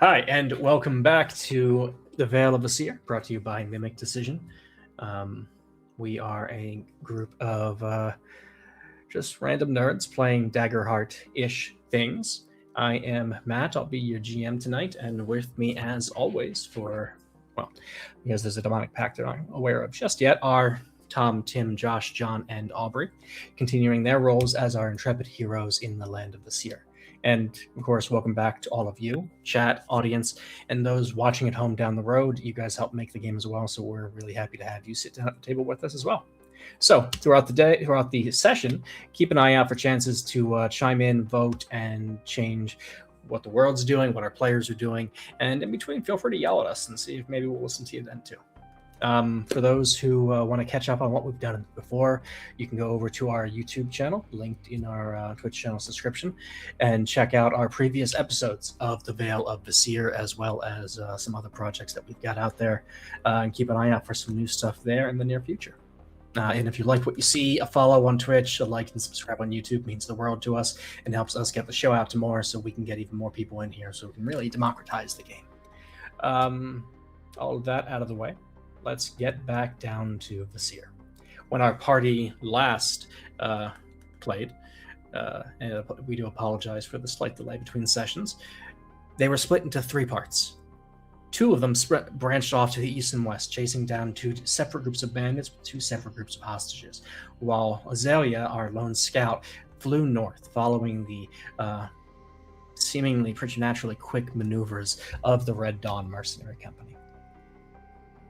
Hi, and welcome back to the Veil of Vesir, brought to you by Mimic Decision. We are a group of just random nerds playing Daggerheart-ish things. I am Matt. I'll be your GM tonight, and with me, as always, because there's a demonic pact that I'm aware of just yet, are Tom, Tim, Josh, John, and Aubrey, continuing their roles as our intrepid heroes in the land of Vesir. And of course, welcome back to all of you, chat, audience, and those watching at home down the road. You guys help make the game as well, so we're really happy to have you sit down at the table with us as well. So throughout the session, keep an eye out for chances to chime in, vote, and change what the world's doing, what our players are doing, and in between, feel free to yell at us and see if maybe we'll listen to you then too. For those who want to catch up on what we've done before, you can go over to our YouTube channel, linked in our Twitch channel subscription, and check out our previous episodes of the Veil of Vesir, as well as some other projects that we've got out there. And keep an eye out for some new stuff there in the near future. And if you like what you see, a follow on Twitch, a like and subscribe on YouTube means the world to us and helps us get the show out to more so we can get even more people in here so we can really democratize the game. All of that out of the way. Let's get back down to Vesir. When our party last played, and we do apologize for the slight delay between sessions, they were split into three parts. Two of them branched off to the east and west, chasing down two separate groups of bandits with two separate groups of hostages, while Azalea, our lone scout, flew north, following the seemingly preternaturally quick maneuvers of the Red Dawn Mercenary Company.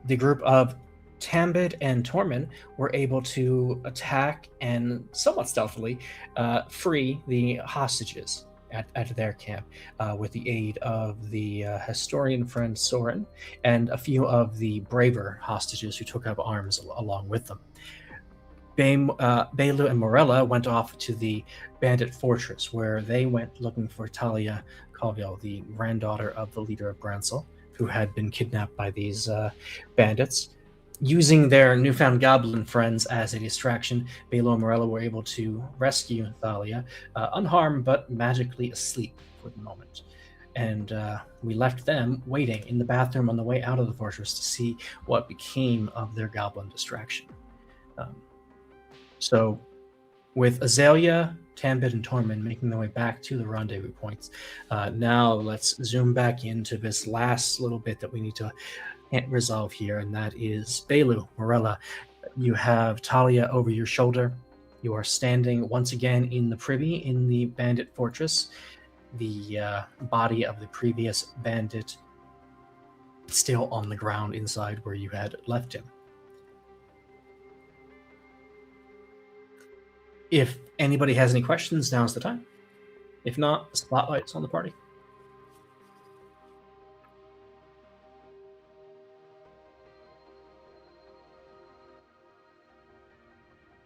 The group of Tambid and Tormund were able to attack and somewhat stealthily free the hostages at their camp with the aid of the historian friend Soren and a few of the braver hostages who took up arms along with them. Belu and Morella went off to the bandit fortress, where they went looking for Talia Khavalor, the granddaughter of the leader of Bransel, who had been kidnapped by these bandits. Using their newfound goblin friends as a distraction, Belu and Morella were able to rescue Thalia, unharmed but magically asleep for the moment. And we left them waiting in the bathroom on the way out of the fortress to see what became of their goblin distraction. So with Azalea, Tambid, and Tormund making their way back to the rendezvous points, now let's zoom back into this last little bit that we need to resolve here, and that is Belu, Morella. You have Talia over your shoulder. You are standing once again in the privy in the bandit fortress. The body of the previous bandit still on the ground inside where you had left him. If anybody has any questions, now's the time. If not, spotlight's on the party.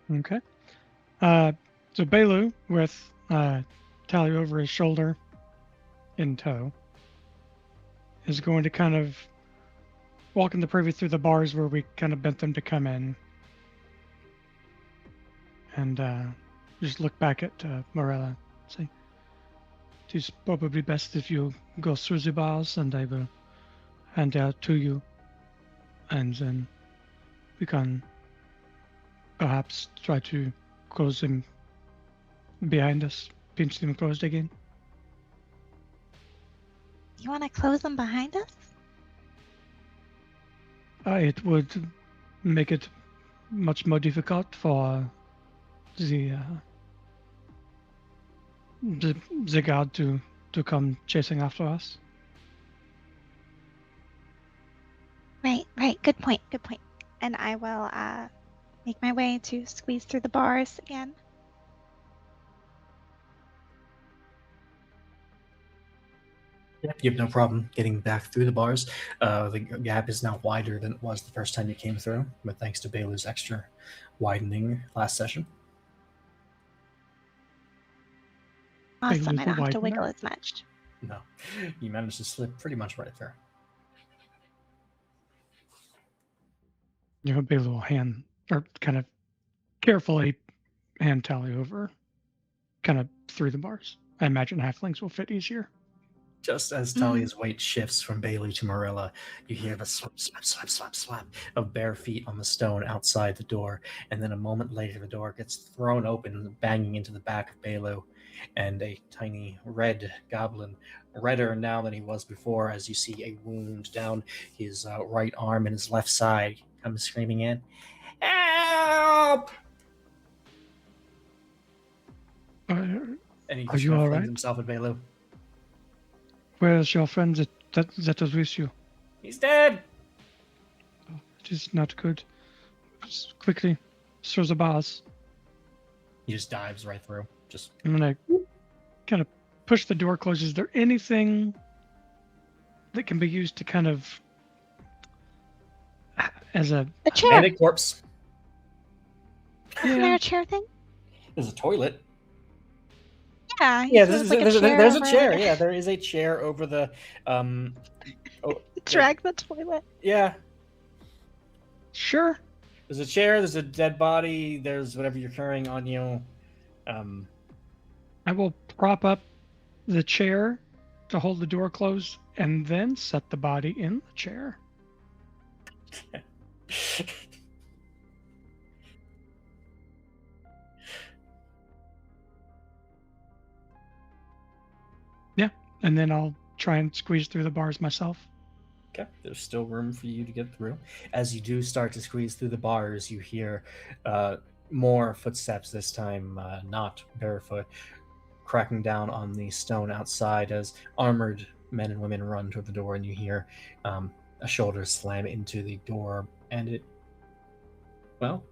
Okay. So Belu, with Talia over his shoulder in tow, is going to kind of walk in the privy through the bars where we kind of bent them to come in. And just look back at Morella and say, "It is probably best if you go through the bars, and I will hand out to you, and then we can perhaps try to close them behind us, pinch them closed again." You want to close them behind us? It would make it much more difficult for the guard to come chasing after us. Right. Good point. And I will make my way to squeeze through the bars again. Yeah, you have no problem getting back through the bars. The gap is now wider than it was the first time you came through, but thanks to Belu's extra widening last session. Awesome, I don't have to wiggle as much. No, you managed to slip pretty much right there. You know, Belu will hand, or kind of carefully hand Talia over, kind of through the bars. I imagine halflings will fit easier. Just as Talia's weight shifts from Bailey to Marilla, you hear the slap, slap, slap, slap, slap of bare feet on the stone outside the door, and then a moment later the door gets thrown open, banging into the back of Bailey, and a tiny red goblin, redder now than he was before, as you see a wound down his right arm and his left side, comes screaming in, "Help!" And he Are just you kind of all flings right? himself at Bailey. Where's your friend that was with you? He's dead! It is not good. Just quickly, through the bars. He just dives right through. Just I'm gonna kind of push the door closed. Is there anything that can be used to kind of as a The chair. bandit corpse. Isn't there a chair thing? There's a toilet. Yeah. Yeah, there's there's a over, chair. like, Yeah, there is a chair over the. Drag the toilet. Yeah, Sure. there's a chair. There's a dead body. There's whatever you're carrying on you. I will prop up the chair to hold the door closed and then set the body in the chair. Yeah, and then I'll try and squeeze through the bars myself. Okay, there's still room for you to get through. As you do start to squeeze through the bars, you hear more footsteps, this time not barefoot, cracking down on the stone outside as armored men and women run toward the door, and you hear a shoulder slam into the door, and it... Well,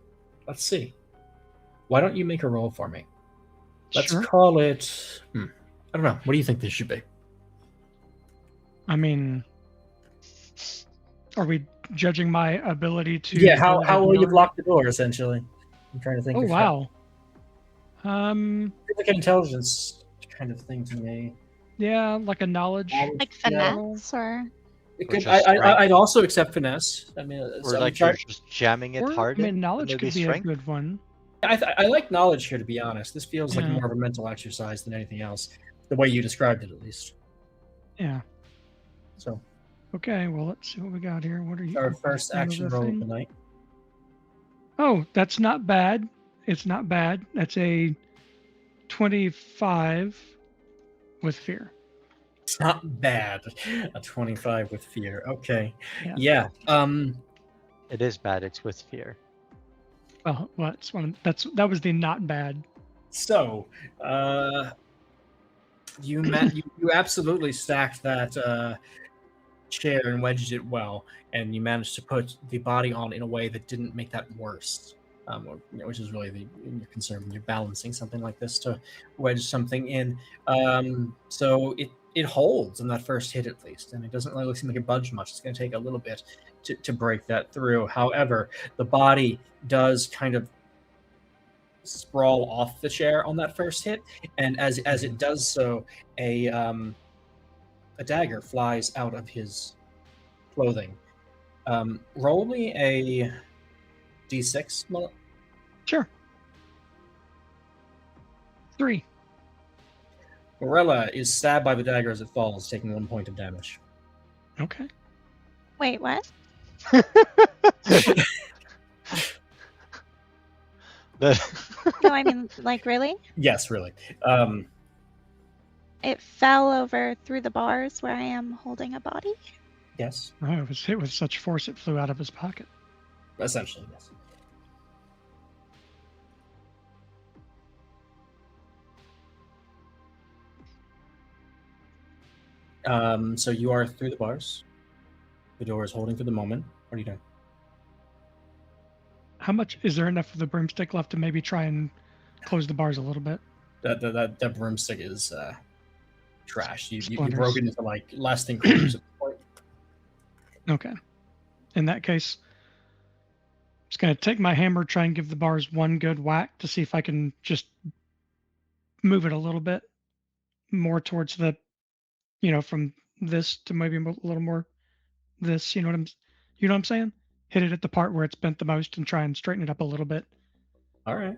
let's see. Why don't you make a roll for me? Let's Sure. call it... I don't know. What do you think this should be? I mean, are we judging my ability to? Yeah, how hold the will you door? block the door, essentially? I'm trying to think. Oh of wow. It's like an intelligence kind of thing to me. Yeah, like a knowledge. Like Yeah. finesse or. It Or could, just strength. I'd also accept finesse. I mean, Or so like I'm you're just jamming it Or, hard. I mean, knowledge maybe could be strength? a good one. I like knowledge here, to be honest. This feels like Yeah. more of a mental exercise than anything else, the way you described it, at least. Yeah. So, Okay, well, let's see what we got here. What are you? our first Another action roll of thing? the night. Oh, that's not bad. It's not bad. That's a 25 with fear. It's not bad. A 25 with fear. Okay. Yeah. Yeah. It is bad. It's with fear. Well, that was the not bad. So, you absolutely stacked that chair and wedged it well, and you managed to put the body on in a way that didn't make that worse. Which is really your concern when you're balancing something like this, to wedge something in. So it holds in that first hit at least, and it doesn't really seem like it budged much. It's going to take a little bit to break that through. However, the body does kind of sprawl off the chair on that first hit, and as it does so, a dagger flies out of his clothing. Roll me a d6. Sure. 3. Morella is stabbed by the dagger as it falls, taking 1 point of damage. Okay. Wait, what? No, I mean, like, really? Yes, really. It fell over through the bars where I am holding a body. Yes, Oh, it was hit with such force it flew out of his pocket. essentially, yes. So you are through the bars. The door is holding for the moment. What are you doing? How much is there enough of the broomstick left to maybe try and close the bars a little bit? That broomstick is trash. You Splinters. broke it into like less than quarters at this point. Okay. In that case, I'm just going to take my hammer, try and give the bars one good whack to see if I can just move it a little bit more towards the, from this to maybe a little more this, you know what I'm saying? Hit it at the part where it's bent the most and try and straighten it up a little bit. All right.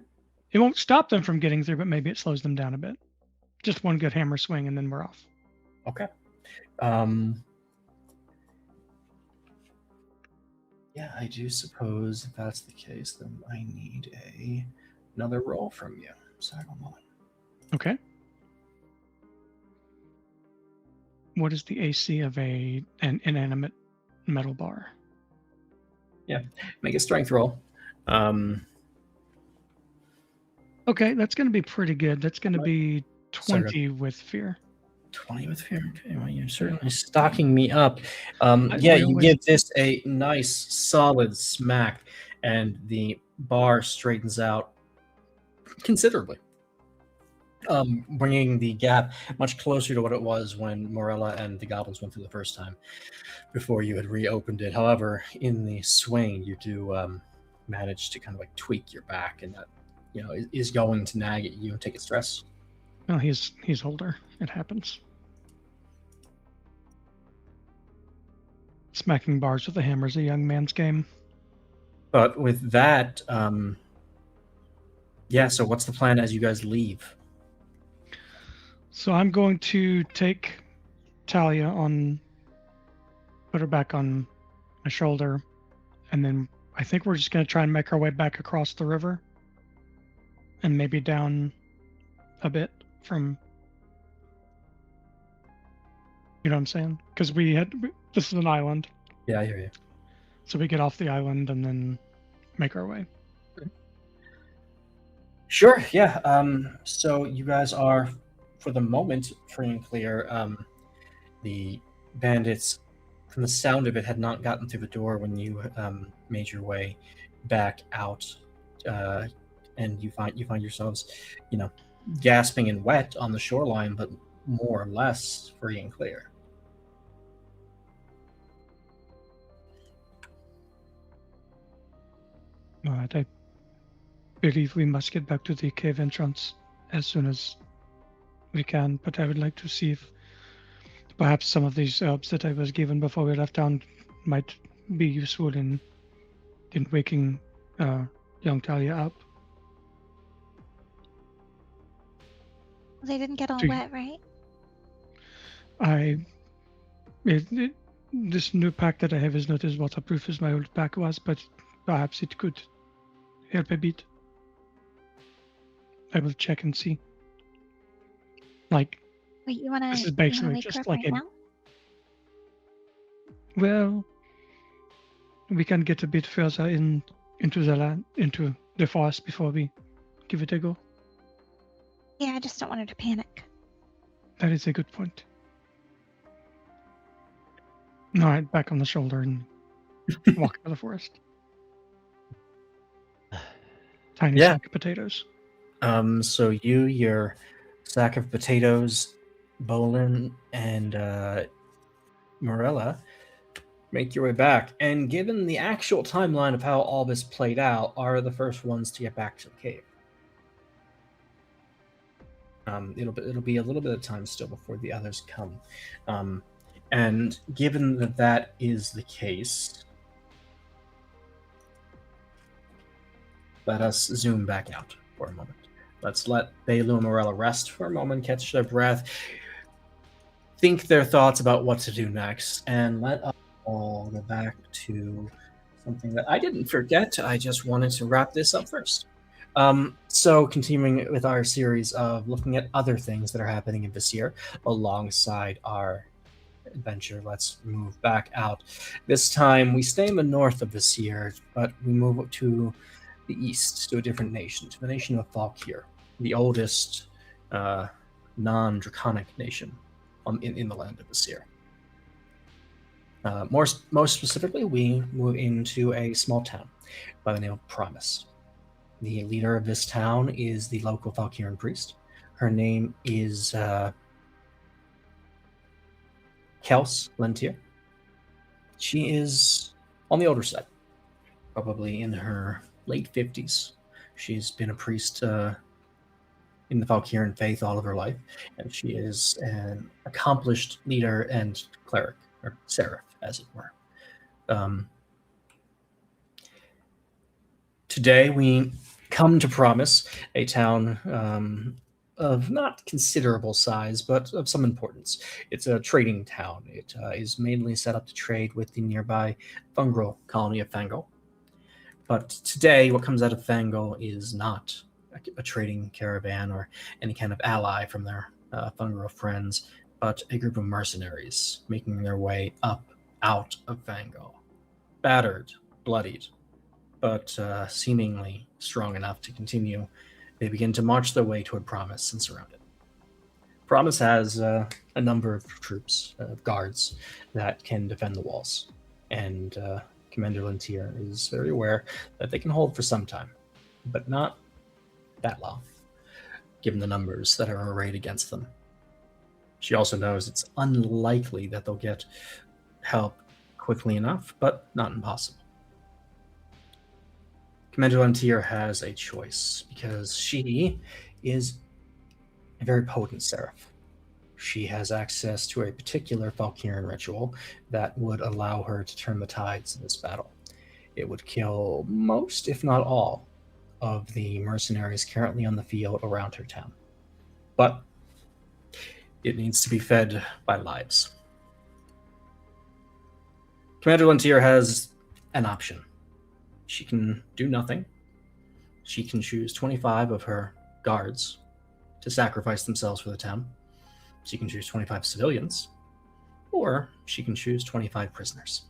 It won't stop them from getting through, but maybe it slows them down a bit. Just one good hammer swing and then we're off. Okay. Yeah, I do suppose if that's the case, then I need another roll from you. Sorry, one moment. Okay. What is the AC of an inanimate metal bar? Make a strength roll. Okay, that's going to be pretty good. That's going to What? be Sorry. 20 with fear. 20 with fear. Okay, well, you're certainly stocking me up. We You always- give this a nice, solid smack, and the bar straightens out considerably, bringing the gap much closer to what it was when Morella and the goblins went through the first time, before you had reopened it. However, in the swing, you do manage to kind of like tweak your back, and that is going to nag at you and take a stress. Well, he's older. It happens. Smacking bars with a hammer is a young man's game. But with that, so what's the plan as you guys leave? So I'm going to take Talia put her back on my shoulder, and then I think we're just going to try and make our way back across the river and maybe down a bit from, you know what I'm saying? Because this is an island. Yeah, I hear you. So we get off the island and then make our way. Sure, yeah. So you guys are, for the moment, free and clear. The bandits, from the sound of it, had not gotten through the door when you made your way back out, and you find yourselves, gasping and wet on the shoreline, but more or less free and clear. All right, I believe we must get back to the cave entrance as soon as we can, but I would like to see if perhaps some of these herbs that I was given before we left town might be useful in waking young Talia up. They didn't get all Do you- wet, right? This new pack that I have is not as waterproof as my old pack was, but perhaps it could help a bit. I will check and see. Like, Wait, you wanna This is you wanna basically wake just her up like right a- now? well, we can get a bit further into the forest before we give it a go. Yeah, I just don't want her to panic. That is a good point. All right, back on the shoulder and walk out of the forest. Tiny Yeah. sack of potatoes. So your sack of potatoes, Bolin, and Morella make your way back. And given the actual timeline of how all this played out, are the first ones to get back to the cave. It'll be a little bit of time still before the others come. And given that is the case, let us zoom back out for a moment. Let's let Bailu and Morella rest for a moment, catch their breath, think their thoughts about what to do next, and let us all go back to something that I didn't forget. I just wanted to wrap this up first. So continuing with our series of looking at other things that are happening in Vesir alongside our adventure, let's move back out. This time we stay in the north of Vesir, but we move to the east, to a different nation, to the nation of Valkyr, the oldest non-draconic nation in the land of Vesir. Most specifically, we move into a small town by the name of Promise. The leader of this town is the local Valkyrian priest. Her name is Kels Lentier. She is on the older side, probably in her late 50s. She's been a priest in the Valkyrian faith all of her life, and she is an accomplished leader and cleric, or seraph, as it were. Today we come to Promise, a town of not considerable size, but of some importance. It's a trading town. It is mainly set up to trade with the nearby fungal colony of Fangal. But today, what comes out of Fangal is not a trading caravan or any kind of ally from their fungal friends, but a group of mercenaries making their way up out of Fangal. Battered, bloodied, but seemingly strong enough to continue. They begin to march their way toward Promise and surround it. Promise has a number of troops, guards, that can defend the walls. And Commander Lintier is very aware that they can hold for some time, but not that long, given the numbers that are arrayed against them. She also knows it's unlikely that they'll get help quickly enough, but not impossible. Commander Lintier has a choice, because she is a very potent seraph. She has access to a particular Valkyrian ritual that would allow her to turn the tides in this battle. It would kill most, if not all, of the mercenaries currently on the field around her town. But it needs to be fed by lives. Commander Lintier has an option. She can do nothing. She can choose 25 of her guards to sacrifice themselves for the town. She can choose 25 civilians, or she can choose 25 prisoners.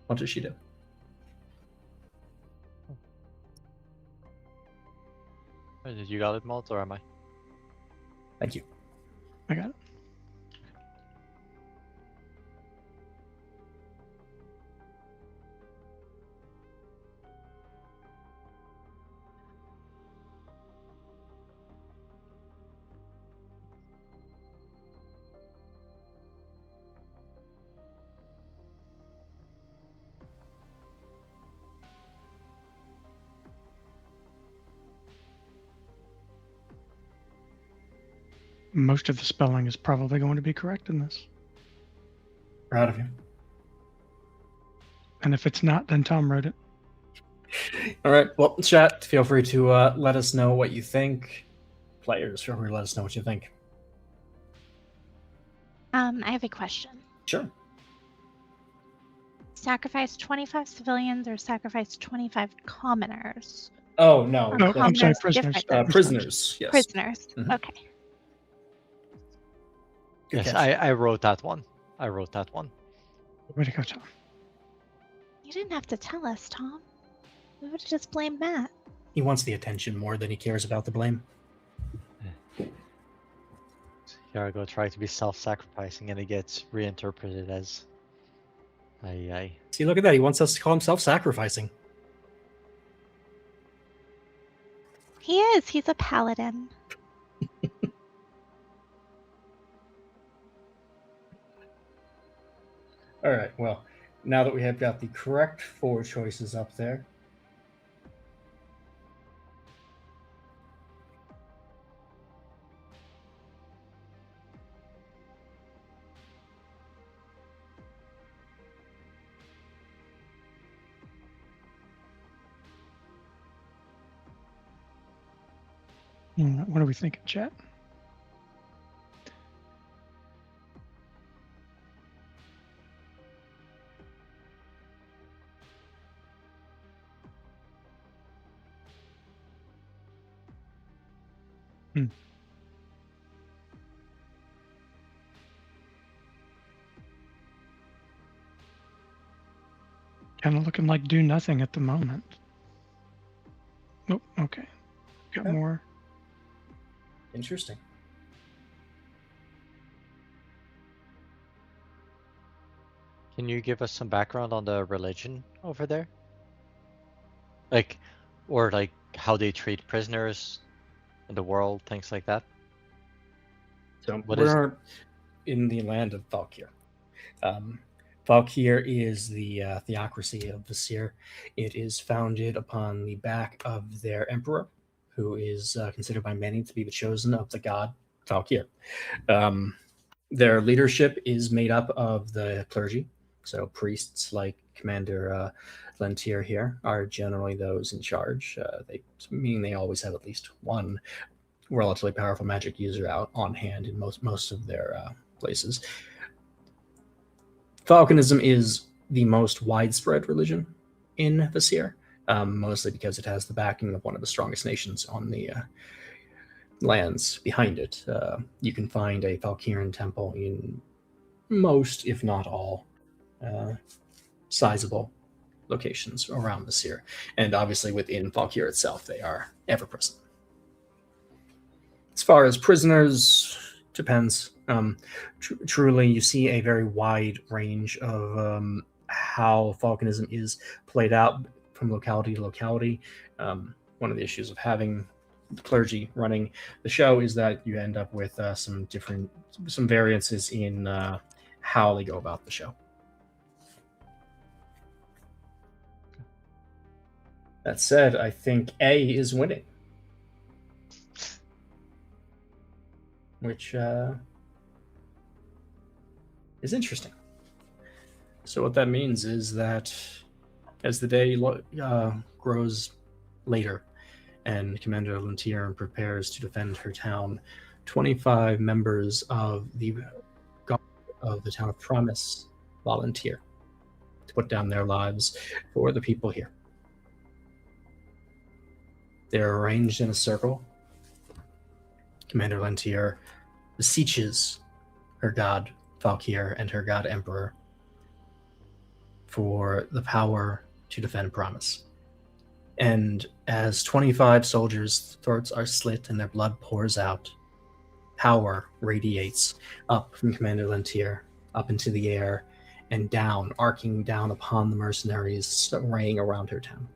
What does she do? Did you got it, Malt, or am I? Thank you. I got it. Most of the spelling is probably going to be correct in this. Proud of you. And if it's not, then Tom wrote it. All right. Well, chat, feel free to let us know what you think. Players, feel free to let us know what you think. I have a question. Sure. Sacrifice 25 civilians or sacrifice 25 commoners? Oh, no. No, I'm sorry, Commoners prisoners. different than Prisoners, yes. prisoners. Mhm. Okay. Good Yes, catch. I wrote that one. I wrote that one. Way to go, Tom. You didn't have to tell us, Tom. We would have just blamed Matt. He wants the attention more than he cares about the blame. Here I go, try to be self-sacrificing, and it gets reinterpreted as... Aye. See, look at that. He wants us to call him self-sacrificing. He is. He's a paladin. All right. Well, now that we have got the correct 4 choices up there, What are we thinking, chat? Kind of looking like do nothing at the moment. Oh, okay. Got Okay. more. interesting. Can you give us some background on the religion over there? Like, or like how they treat prisoners in the world, things like that? So What is- we're in the land of Valkyr. Valkyr is the theocracy of Vesir. It is founded upon the back of their emperor, who is considered by many to be the chosen of the god Valkyr. Their leadership is made up of the clergy, So priests like Commander Lentier here are generally those in charge. Meaning they always have at least one relatively powerful magic user out on hand in most of their places. Falconism is the most widespread religion in Vesir, mostly because it has the backing of one of the strongest nations on the lands behind it. You can find a Valkyrian temple in most, if not all, sizable locations around Vesir, and obviously within Valkyr itself, they are ever present. As far as prisoners, depends. Truly, you see a very wide range of how Falconism is played out from locality to locality. One of the issues of having the clergy running the show is that you end up with some variances in how they go about the show. That said, I think A is winning. Which is interesting. So what that means is that as the day grows later and Commander Lentier prepares to defend her town, 25 members of the Guard of the Town of Promise volunteer to put down their lives for the people here. They're arranged in a circle. Commander Lentier beseeches her god Valkyr and her god Emperor for the power to defend Promise. And as 25 soldiers' throats are slit and their blood pours out, power radiates up from Commander Lentier, up into the air, and down, arcing down upon the mercenaries arraying around her town.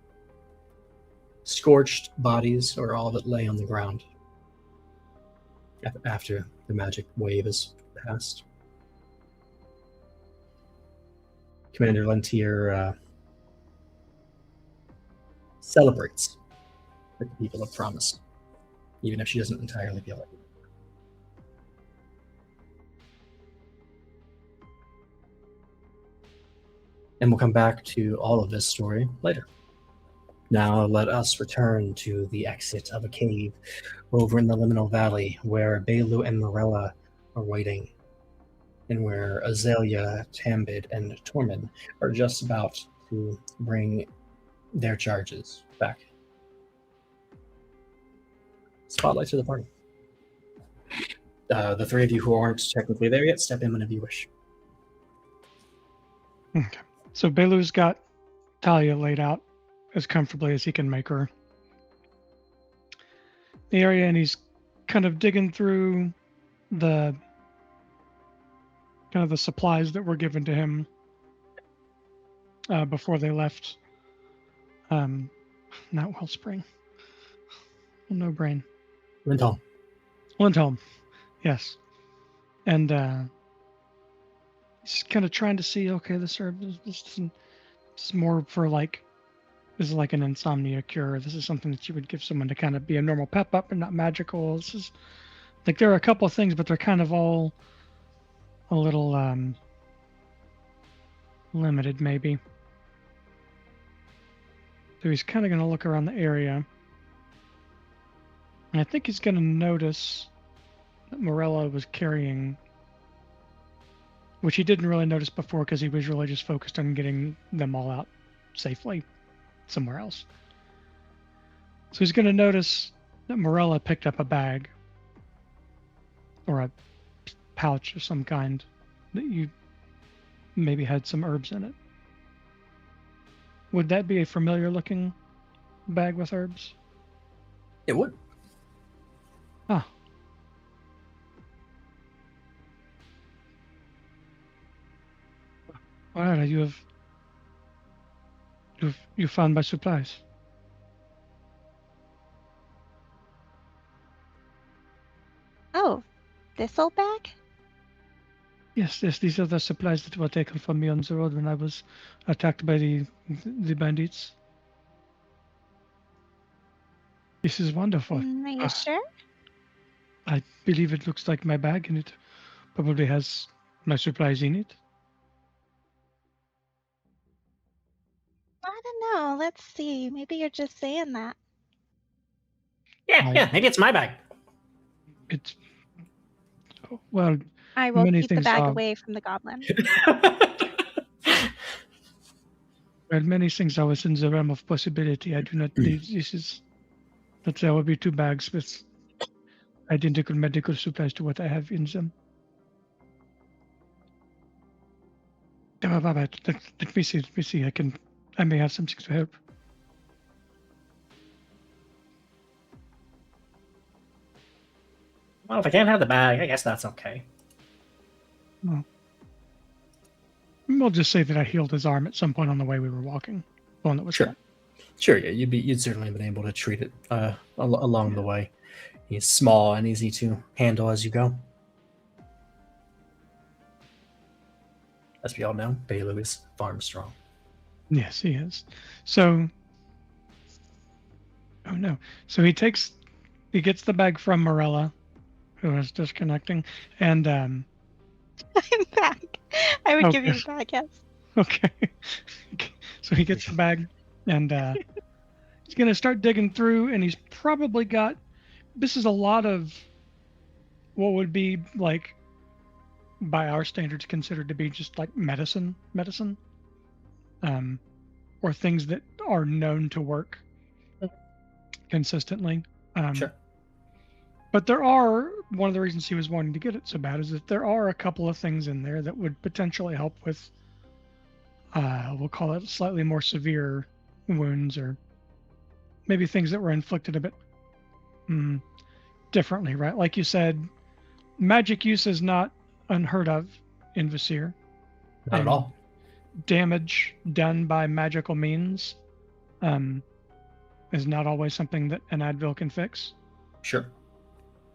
Scorched bodies are all that lay on the ground after the magic wave is passed. Commander Lentier celebrates with the people of Promise, even if she doesn't entirely feel it. And we'll come back to all of this story later. Now let us return to the exit of a cave over in the Liminal Valley where Belu and Morella are waiting, and where Azalea, Tambid, and Tormund are just about to bring their charges back. Spotlight to the party. The three of you who aren't technically there yet, step in whenever you wish. Okay. So Belu's got Talia laid out as comfortably as he can make her. The area, and he's kind of digging through the supplies that were given to him before they left. Not Wellspring. No brain. Lindholm. Yes. And he's kind of trying to see, okay, this herb, this is more for this is like an insomnia cure. This is something that you would give someone to kind of be a normal pep up and not magical. This is like, there are a couple of things, but they're kind of all a little limited, maybe. So he's kind of going to look around the area. And I think he's going to notice that Morella was carrying, which he didn't really notice before because he was really just focused on getting them all out safely somewhere else. So he's going to notice that Morella picked up a bag or a pouch of some kind that you maybe had some herbs in it. Would that be a familiar looking bag with herbs? It would. Ah. Well, you found my supplies. Oh, this old bag? Yes, these are the supplies that were taken from me on the road when I was attacked by the bandits. This is wonderful. Are you sure? I believe it looks like my bag, and it probably has my supplies in it. know. Let's see. Maybe you're just saying that. Yeah, maybe it's my bag. It's well, I will many keep the things bag are. away from the goblin. Well, many things are within the realm of possibility. I do not believe this is that there will be 2 bags with identical medical supplies to what I have in them. Let me see. Let me see. I may have something to help. Well, if I can't have the bag, I guess that's okay. Well, we'll just say that I healed his arm at some point on the way we were walking. The one that was Sure. cut. Sure, yeah, you'd certainly been able to treat it along the way. He's small and easy to handle as you go. As we all know, Bailu is farm strong. Yes, he is. So, oh no. So he gets the bag from Morella, who is disconnecting, and I'm back. I would give you Okay. the bag, yes. Okay. So he gets the bag, and he's gonna start digging through, and he's probably got. This is a lot of what would be like, by our standards, considered to be just like medicine, or things that are known to work consistently. Sure. But there are, one of the reasons he was wanting to get it so bad is that there are a couple of things in there that would potentially help with, we'll call it slightly more severe wounds, or maybe things that were inflicted a bit differently, right? Like you said, magic use is not unheard of in Vesir. Not at all. Damage done by magical means is not always something that an Advil can fix. Sure.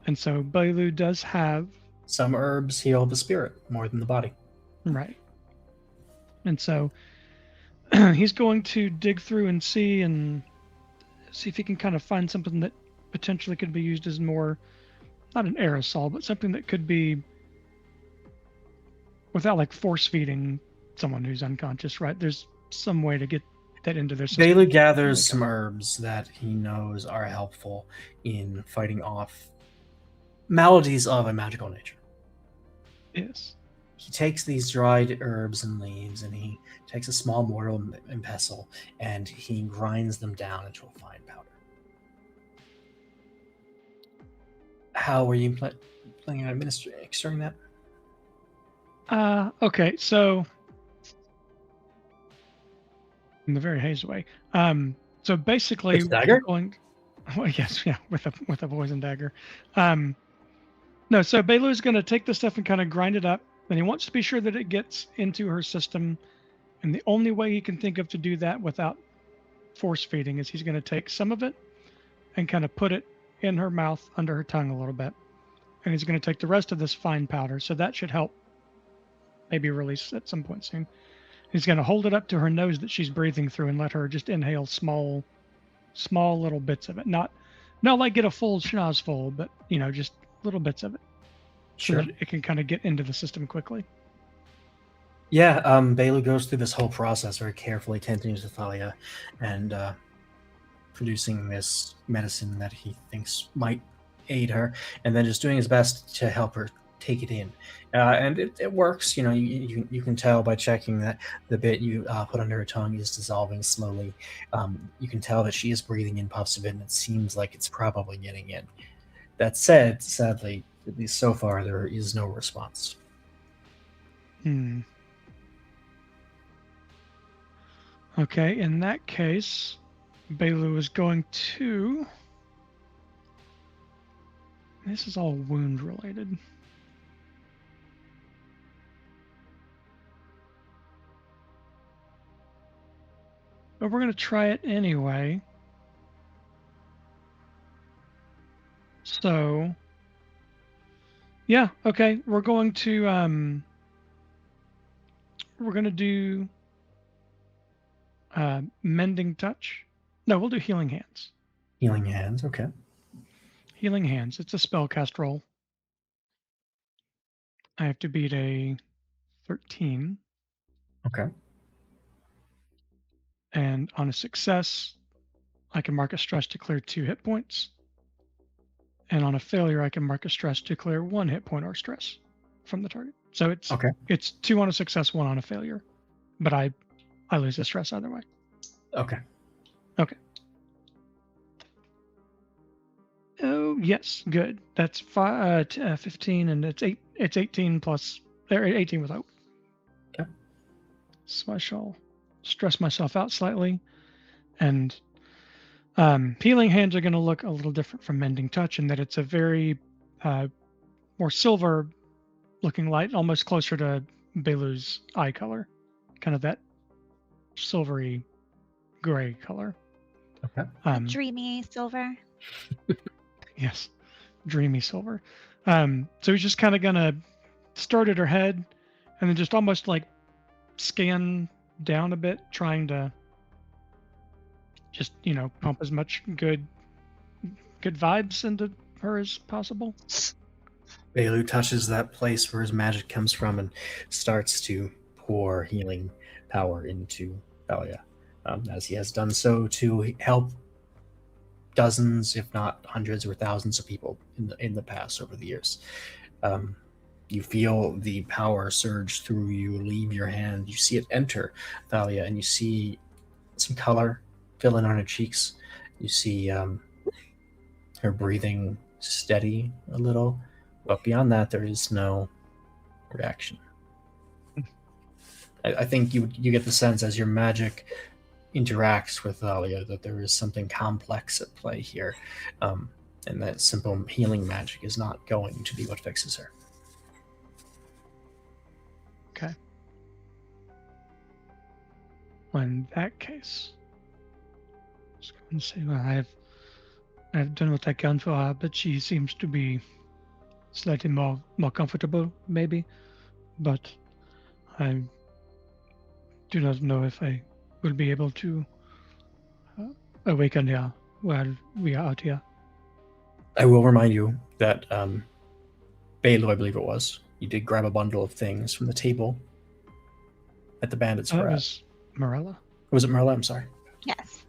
And so Bailu does have... Some herbs heal the spirit more than the body. Right. And so he's going to dig through and see if he can kind of find something that potentially could be used as more, not an aerosol, but something that could be, without like force feeding someone who's unconscious, right? There's some way to get that into their system. Bailu gathers some herbs that he knows are helpful in fighting off maladies of a magical nature. Yes. He takes these dried herbs and leaves, and he takes a small mortar and pestle, and he grinds them down into a fine powder. How were you planning on administering that? Okay, so in the very hazy way. So basically, With a dagger? Well, yes, yeah, with a poison dagger. No, so Bailu's going to take the stuff and kind of grind it up, and he wants to be sure that it gets into her system. And the only way he can think of to do that without force feeding is he's going to take some of it and kind of put it in her mouth under her tongue a little bit. And he's going to take the rest of this fine powder. So that should help maybe release at some point soon. He's going to hold it up to her nose that she's breathing through and let her just inhale small little bits of it. Not like get a full schnoz full, but just little bits of it. Sure. So that it can kind of get into the system quickly. Yeah, Bailu goes through this whole process very carefully, tending to Thalia and producing this medicine that he thinks might aid her, and then just doing his best to help her take it in. And it works. You can tell by checking that the bit you put under her tongue is dissolving slowly. You can tell that she is breathing in puffs of it, and it seems like it's probably getting in. That said, sadly, at least so far, there is no response. Okay, in that case, Bailu is going to... This is all wound related. But we're going to try it anyway. So, yeah, okay, we're going to do mending touch. No, we'll do healing hands. Healing hands, okay. Healing hands. It's a spellcast roll. I have to beat a 13. Okay. And on a success, I can mark a stress to clear 2 hit points. And on a failure, I can mark a stress to clear 1 hit point or stress from the target. So it's 2 on a success, 1 on a failure. But I lose the stress either way. Okay. Okay. Oh yes, good. That's 15, and it's 18 plus 18 without. Okay. So I shall stress myself out slightly, and healing hands are going to look a little different from mending touch in that it's a very more silver looking light, almost closer to Belu's eye color, kind of that silvery gray color. Okay. A dreamy silver. Yes, dreamy silver. So he's just kind of gonna start at her head, and then just almost like scan down a bit, trying to just pump as much good vibes into her as possible. Belu touches that place where his magic comes from and starts to pour healing power into Thalia, as he has done so to help dozens, if not hundreds or thousands of people in the past over the years. You feel the power surge through you, leave your hand. You see it enter Thalia, and you see some color fill in on her cheeks. You see her breathing steady a little, but beyond that, there is no reaction. I think you get the sense as your magic interacts with Thalia that there is something complex at play here, and that simple healing magic is not going to be what fixes her. Okay. Well, in that case, I was going to say, well, I've done what I can for her, but she seems to be slightly more comfortable, maybe. But I do not know if I will be able to awaken her while we are out here. I will remind you that Belu, I believe it was, you did grab a bundle of things from the table at the bandits' That frat. was Morella. Was it Merla? I'm sorry. Yes.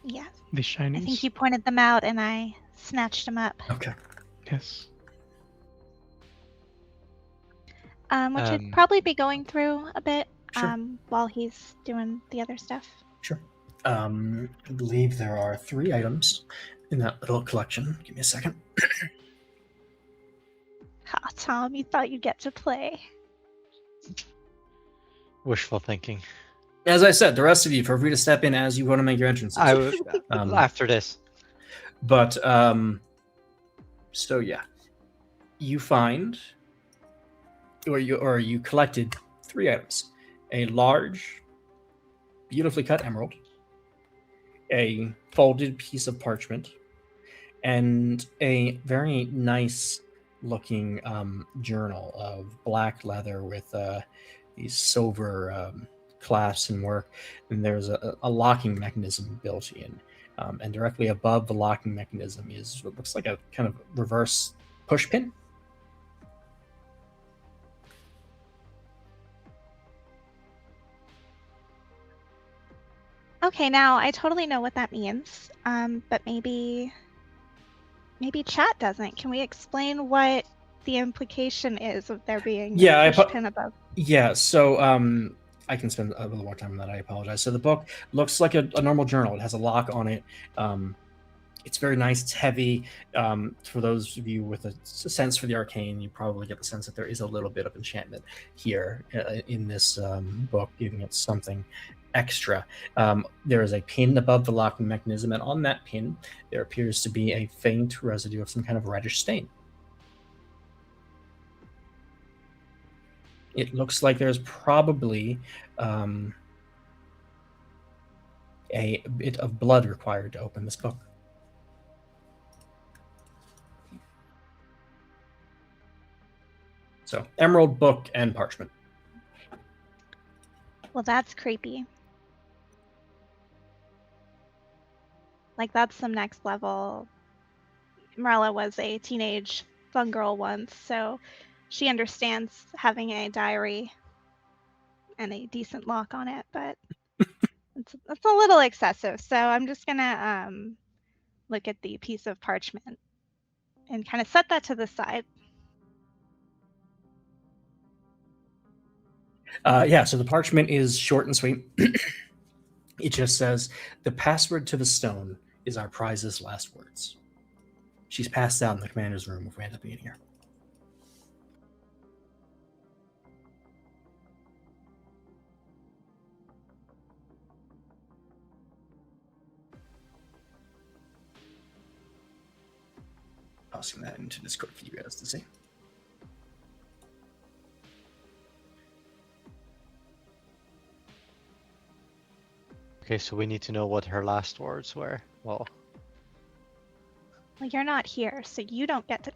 Yes. The shinies. I think you pointed them out and I snatched them up. Okay. Yes. Which should probably be going through a bit Sure. while he's doing the other stuff. Sure. I believe there are 3 items in that little collection. Give me a second. Ha, Tom, you thought you'd get to play. Wishful thinking. As I said, the rest of you, feel free to step in as you want to make your entrances. After this. But, so yeah. You find, or you collected 3 items. A large, beautifully cut emerald, a folded piece of parchment, and a very nice looking journal of black leather with these silver clasps and work. And there's a locking mechanism built in. And directly above the locking mechanism is what looks like a kind of reverse push pin. Okay, now I totally know what that means, but maybe chat doesn't. Can we explain what the implication is of there being a push pin above? Yeah, so I can spend a little more time on that. I apologize. So the book looks like a normal journal. It has a lock on it. It's very nice. It's heavy. For those of you with a sense for the arcane, you probably get the sense that there is a little bit of enchantment here in this book, giving it something extra. There is a pin above the locking mechanism, and on that pin, there appears to be a faint residue of some kind of reddish stain. It looks like there's probably a bit of blood required to open this book. So, emerald, book, and parchment. Well, that's creepy. Like, that's some next level. Morella was a teenage fun girl once, so she understands having a diary and a decent lock on it, but It's a little excessive. So I'm just gonna look at the piece of parchment and kind of set that to the side. Yeah, so the parchment is short and sweet. It just says, "The password to the stone is our prize's last words." She's passed out in the commander's room if we end up being here. Tossing that into Discord for you guys to see. Okay, so we need to know what her last words were. Well, you're not here, so you don't get to.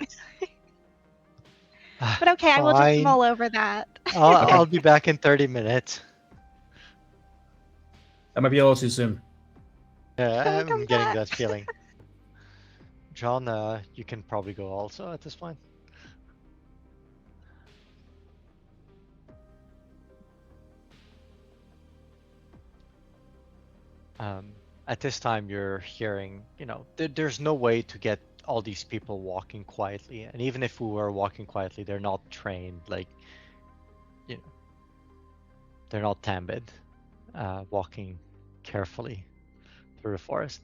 But okay, I will just fine. mull over that. I'll be back in 30 minutes. That might be a little too soon. Yeah, Come I'm getting back. that feeling. John, you can probably go also at this point. At this time, you're hearing, there's no way to get all these people walking quietly. And even if we were walking quietly, they're not trained, they're not Tambid, walking carefully through the forest.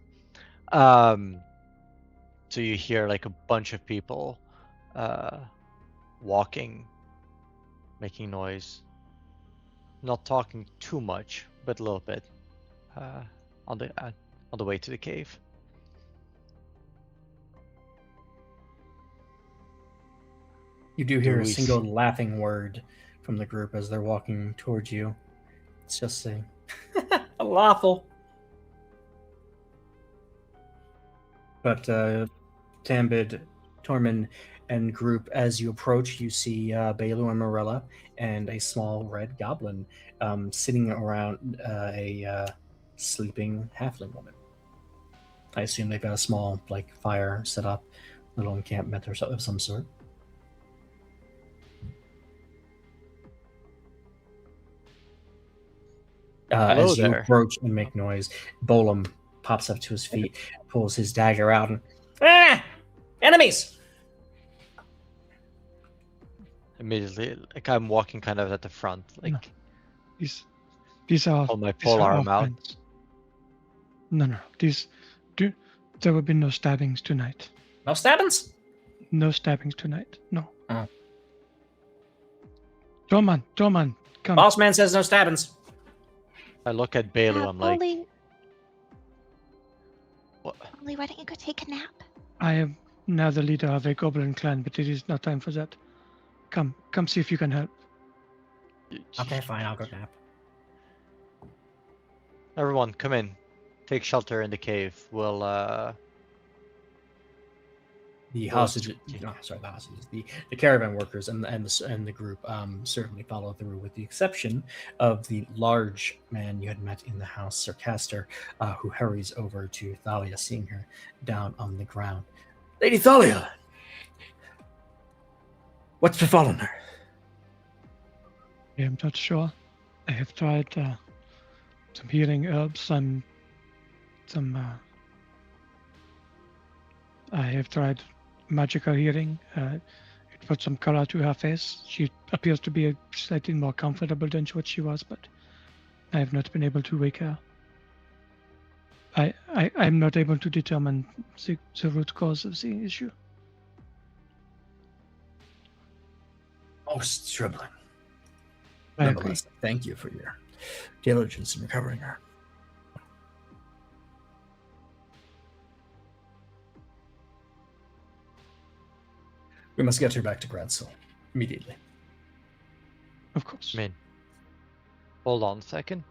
So you hear like a bunch of people walking, making noise, not talking too much, but a little bit on the way to the cave. You do hear a single laughing word from the group as they're walking towards you. It's just saying, "Lawful." But Tambid, Tormund, and group, as you approach, you see Bailu and Morella and a small red goblin sitting around a sleeping halfling woman. I assume they've got a small fire set up, little encampment or of some sort. As you approach and make noise, Bolum pops up to his feet, pulls his dagger out, and enemies! Immediately, I'm walking kind of at the front, these are on my pole arm out. No. There will be no stabbings tonight. No stabbings? No stabbings tonight. No. Oh. Dorman, come. Boss man says no stabbings. I look at Bailu, I'm like, what? Ollie, why don't you go take a nap? I am now the leader of a goblin clan, but it is not time for that. Come see if you can help. Okay, fine, I'll go nap. Everyone, come in. Take shelter in the cave. We'll the hostages. The caravan workers and the group certainly follow through, with the exception of the large man you had met in the house, Sir Castor, who hurries over to Thalia, seeing her down on the ground. "Lady Thalia, what's befallen her?" I am not sure. I have tried some healing herbs, I have tried magical healing. It put some color to her face. She appears to be slightly more comfortable than what she was, but I have not been able to wake her. I'm not able to determine the root cause of the issue. Most troubling. Nonetheless, thank you for your diligence in recovering her. We must get her back to Gradsel immediately. Of course. Hold on a second.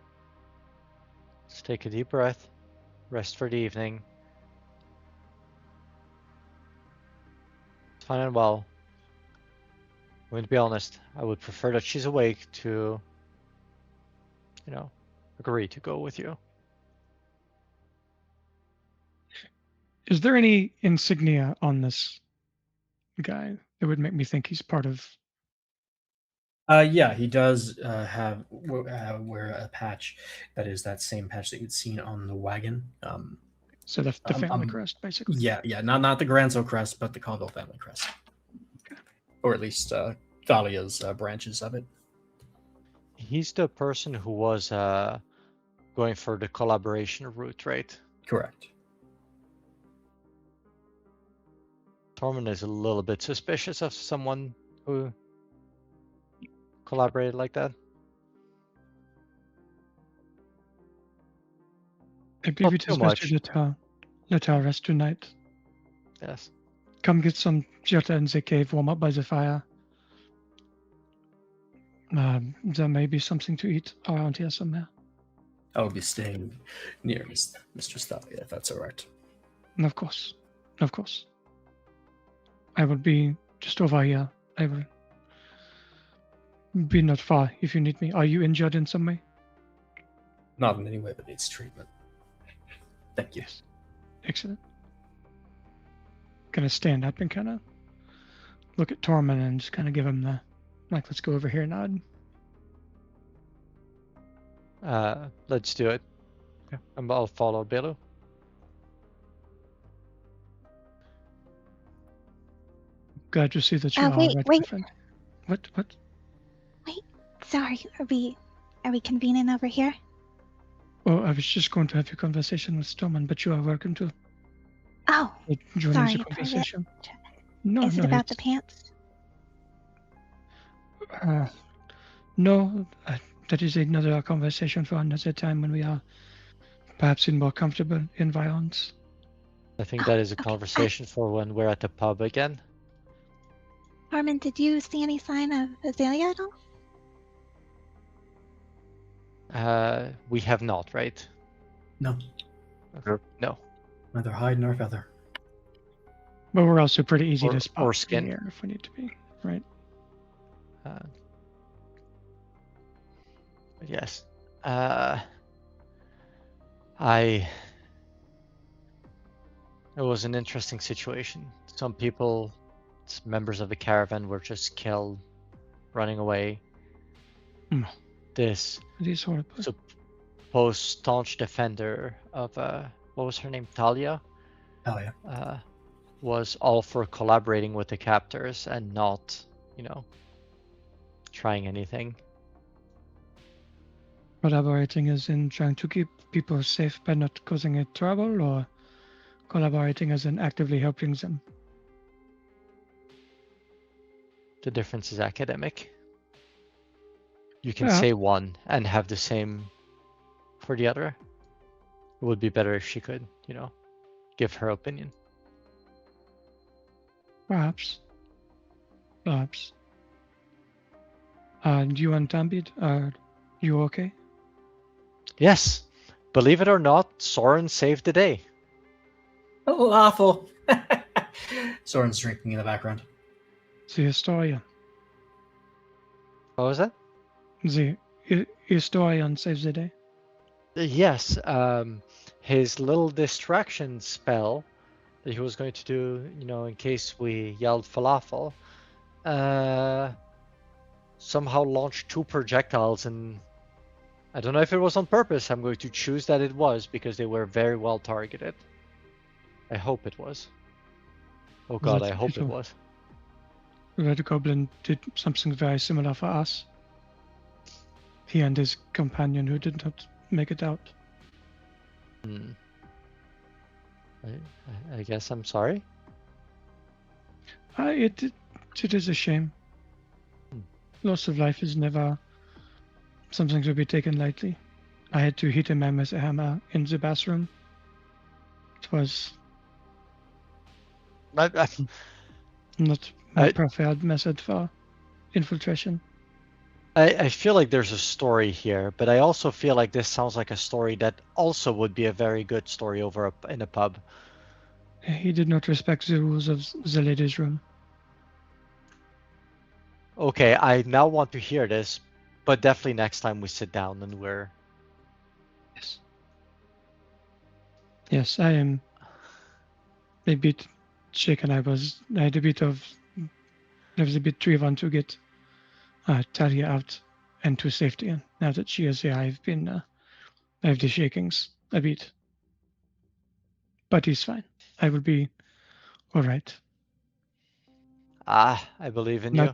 Let's take a deep breath. Rest for the evening. It's fine and well. I'm going to be honest. I would prefer that she's awake to, agree to go with you. Is there any insignia on this guy that would make me think he's part of Yeah, he does wear a patch that is that same patch that you'd seen on the wagon. So the family crest, basically. Yeah, not the Granzo crest, but the Khavalor family crest, or at least Thalia's branches of it. He's the person who was going for the collaboration route, right? Correct. Tormund is a little bit suspicious of someone who collaborated like that. I believe it is best to let our rest tonight. Yes. Come get some Jota in the cave, warm up by the fire. There may be something to eat around here somewhere. I'll be staying near Mistress Thalia, if that's all right. Of course. Of course. I will be just over here. I will be not far if you need me. Are you injured in some way? Not in any way that needs treatment. Thank you. Yes. Excellent. Gonna stand up and kind of look at Tormund and just kind of give him the, like, let's go over here nod. Let's do it. And I'll follow Belu. Glad to see that you are wait, right, wait. my friend. What? Wait, sorry. Are we convening over here? Oh, I was just going to have a conversation with Tormund, but you are welcome to Oh, join sorry, the conversation. No, is it about the pants? No, that is another conversation for another time when we are perhaps in more comfortable environments. I think that is a conversation for when we're at the pub again. Harmon, did you see any sign of Azalea at all? We have not, right? No, No. neither hide nor feather. But we're also pretty easy to spot or in skin. the air if we need to be, right? Yes. It was an interesting situation. Some people, members of the caravan, were just killed, running away. This It is horrible. supposed staunch defender of what was her name, Talia? Talia. Was all for collaborating with the captors and not, trying anything. Collaborating as in trying to keep people safe by not causing a trouble, or collaborating as in actively helping them? The difference is academic. You can say one and have the same for the other. It would be better if she could, give her opinion. Perhaps. You and Tambid, are you okay? Yes. Believe it or not, Soren saved the day. Oh, awful. Soren's drinking in the background. The historian. What was that? The historian saves the day. Yes. His little distraction spell that he was going to do, in case we yelled falafel, somehow launched 2 projectiles, and I don't know if it was on purpose. I'm going to choose that it was, because they were very well targeted. I hope it was. Oh god, I hope it was. Red Goblin did something very similar for us. He and his companion who did not make it out. I guess I'm sorry. It is a shame. Loss of life is never something to be taken lightly. I had to hit him with a hammer in the bathroom. It was not my preferred method for infiltration. I feel like there's a story here, but I also feel like this sounds like a story that also would be a very good story over in a pub. He did not respect the rules of the ladies' room. Okay, I now want to hear this, but definitely next time we sit down and we're... Yes, I am a bit shaken. I had a bit driven to get Talia out and to safety. And now that she is here, I have the shakings a bit. But he's fine. I will be all right. I believe in you.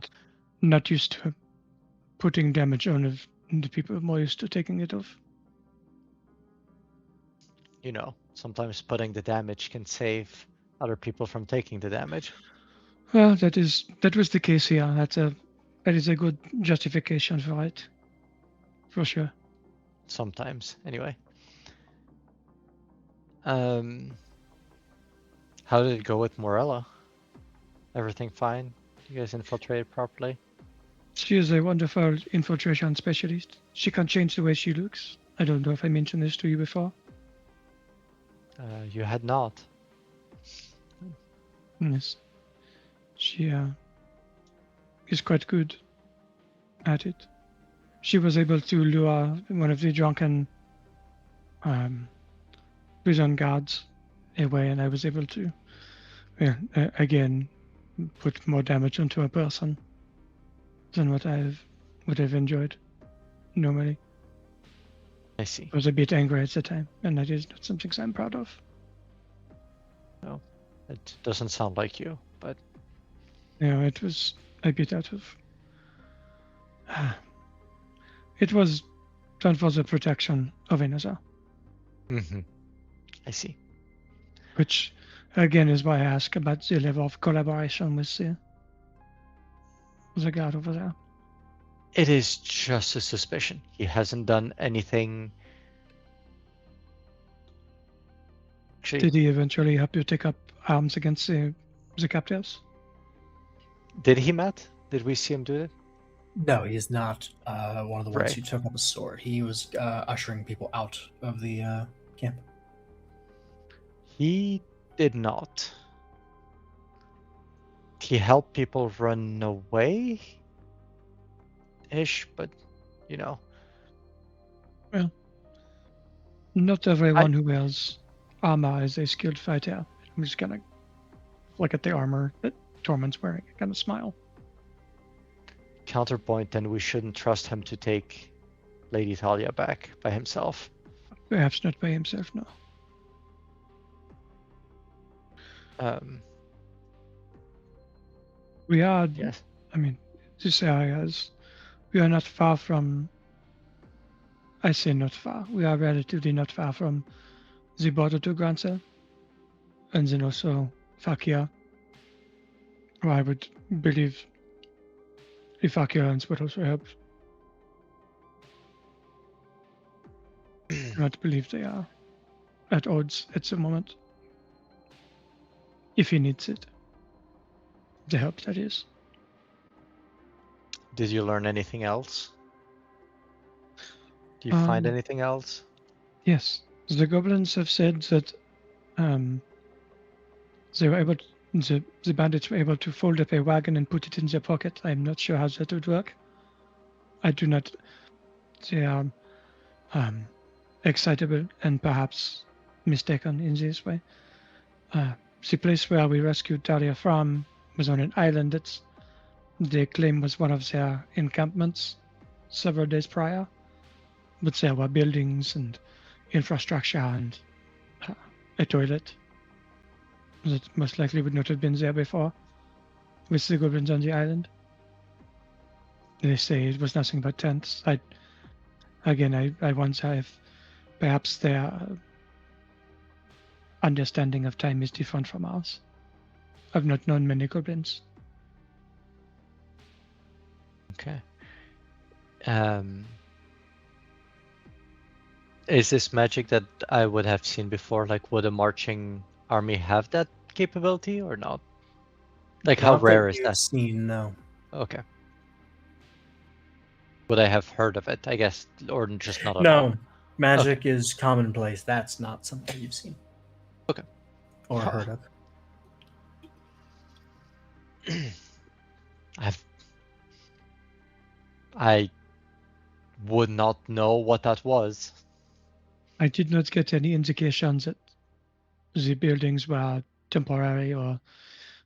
Not used to putting damage on the people, more used to taking it off. You know, sometimes putting the damage can save other people from taking the damage. Well, that was the case here. That is a good justification for it, for sure. Sometimes, anyway. How did it go with Morella? Everything fine? You guys infiltrated properly? She is a wonderful infiltration specialist. She can change the way she looks. I don't know if I mentioned this to you before. You had not. Yes. She is quite good at it. She was able to lure one of the drunken prison guards away, and I was able to, again, put more damage onto a person than what I've enjoyed normally. I see. I was a bit angry at the time, and that is not something I'm proud of. No, it doesn't sound like you, but It was a bit out of. It was done for the protection of another. I see. Which, again, is why I ask about the level of collaboration with the guard over there. It is just a suspicion. He hasn't done anything. Actually, Did he eventually help you take up arms against the captives? did he, Matt? Did we see him do it? No, he is not one of the ones Right. who took up a sword. He was ushering people out of the camp. He did not. He helped people run away ish, but you know. Well, not everyone who wears armor is a skilled fighter. I'm just gonna look at the armor that Tormund's wearing, kind of smile. Counterpoint, then we shouldn't trust him to take Lady Talia back by himself. Perhaps not by himself, no. We are, Yes. I mean, this area we are not far from, I say not far, we are relatively not far from the border to Granzel, and then also Fakia, where I would believe the Fakians would also help. I do not believe they are at odds at the moment. If he needs it. The help, that is. Did you learn anything else? Do you find anything else? Yes. The goblins have said that they were able to, the bandits were able to fold up a wagon and put it in their pocket. I'm not sure how that would work. I do not. They are excitable and perhaps mistaken in this way. The place where we rescued Talia from was on an island that they claim was one of their encampments several days prior. But there were buildings and infrastructure and a toilet that most likely would not have been there before with the goblins on the island. They say it was nothing but tents. I wonder if perhaps their understanding of time is different from ours. I've not known many goblins. Okay. Is this magic that I would have seen before? Like, would a marching army have that capability or not? Like, how Not rare is you've that? Seen, no. Okay. Would I have heard of it? I guess, or just not at all. No, magic is commonplace. That's not something you've seen. Okay. Or heard of. I would not know what that was. I did not get any indications that the buildings were temporary or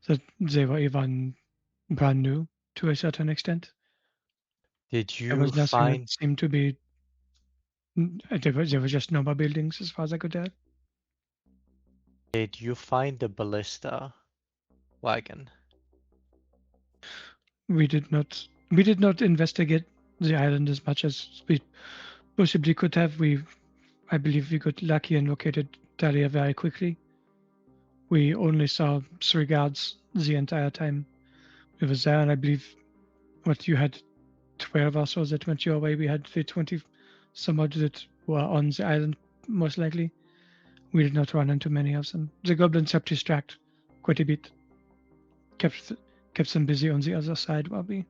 that they were even brand new to a certain extent. Did There you was nothing find? that seemed to be. There were just normal buildings as far as I could tell. Did you find the ballista wagon? We did not investigate the island as much as we possibly could have. I believe we got lucky and located Talia very quickly. We only saw 3 guards the entire time we were there, and I believe what you had 12 or so that went your way. We had the 20 some odd that were on the island, most likely. We did not run into many of them. The goblins helped distract quite a bit. Kept them busy on the other side while we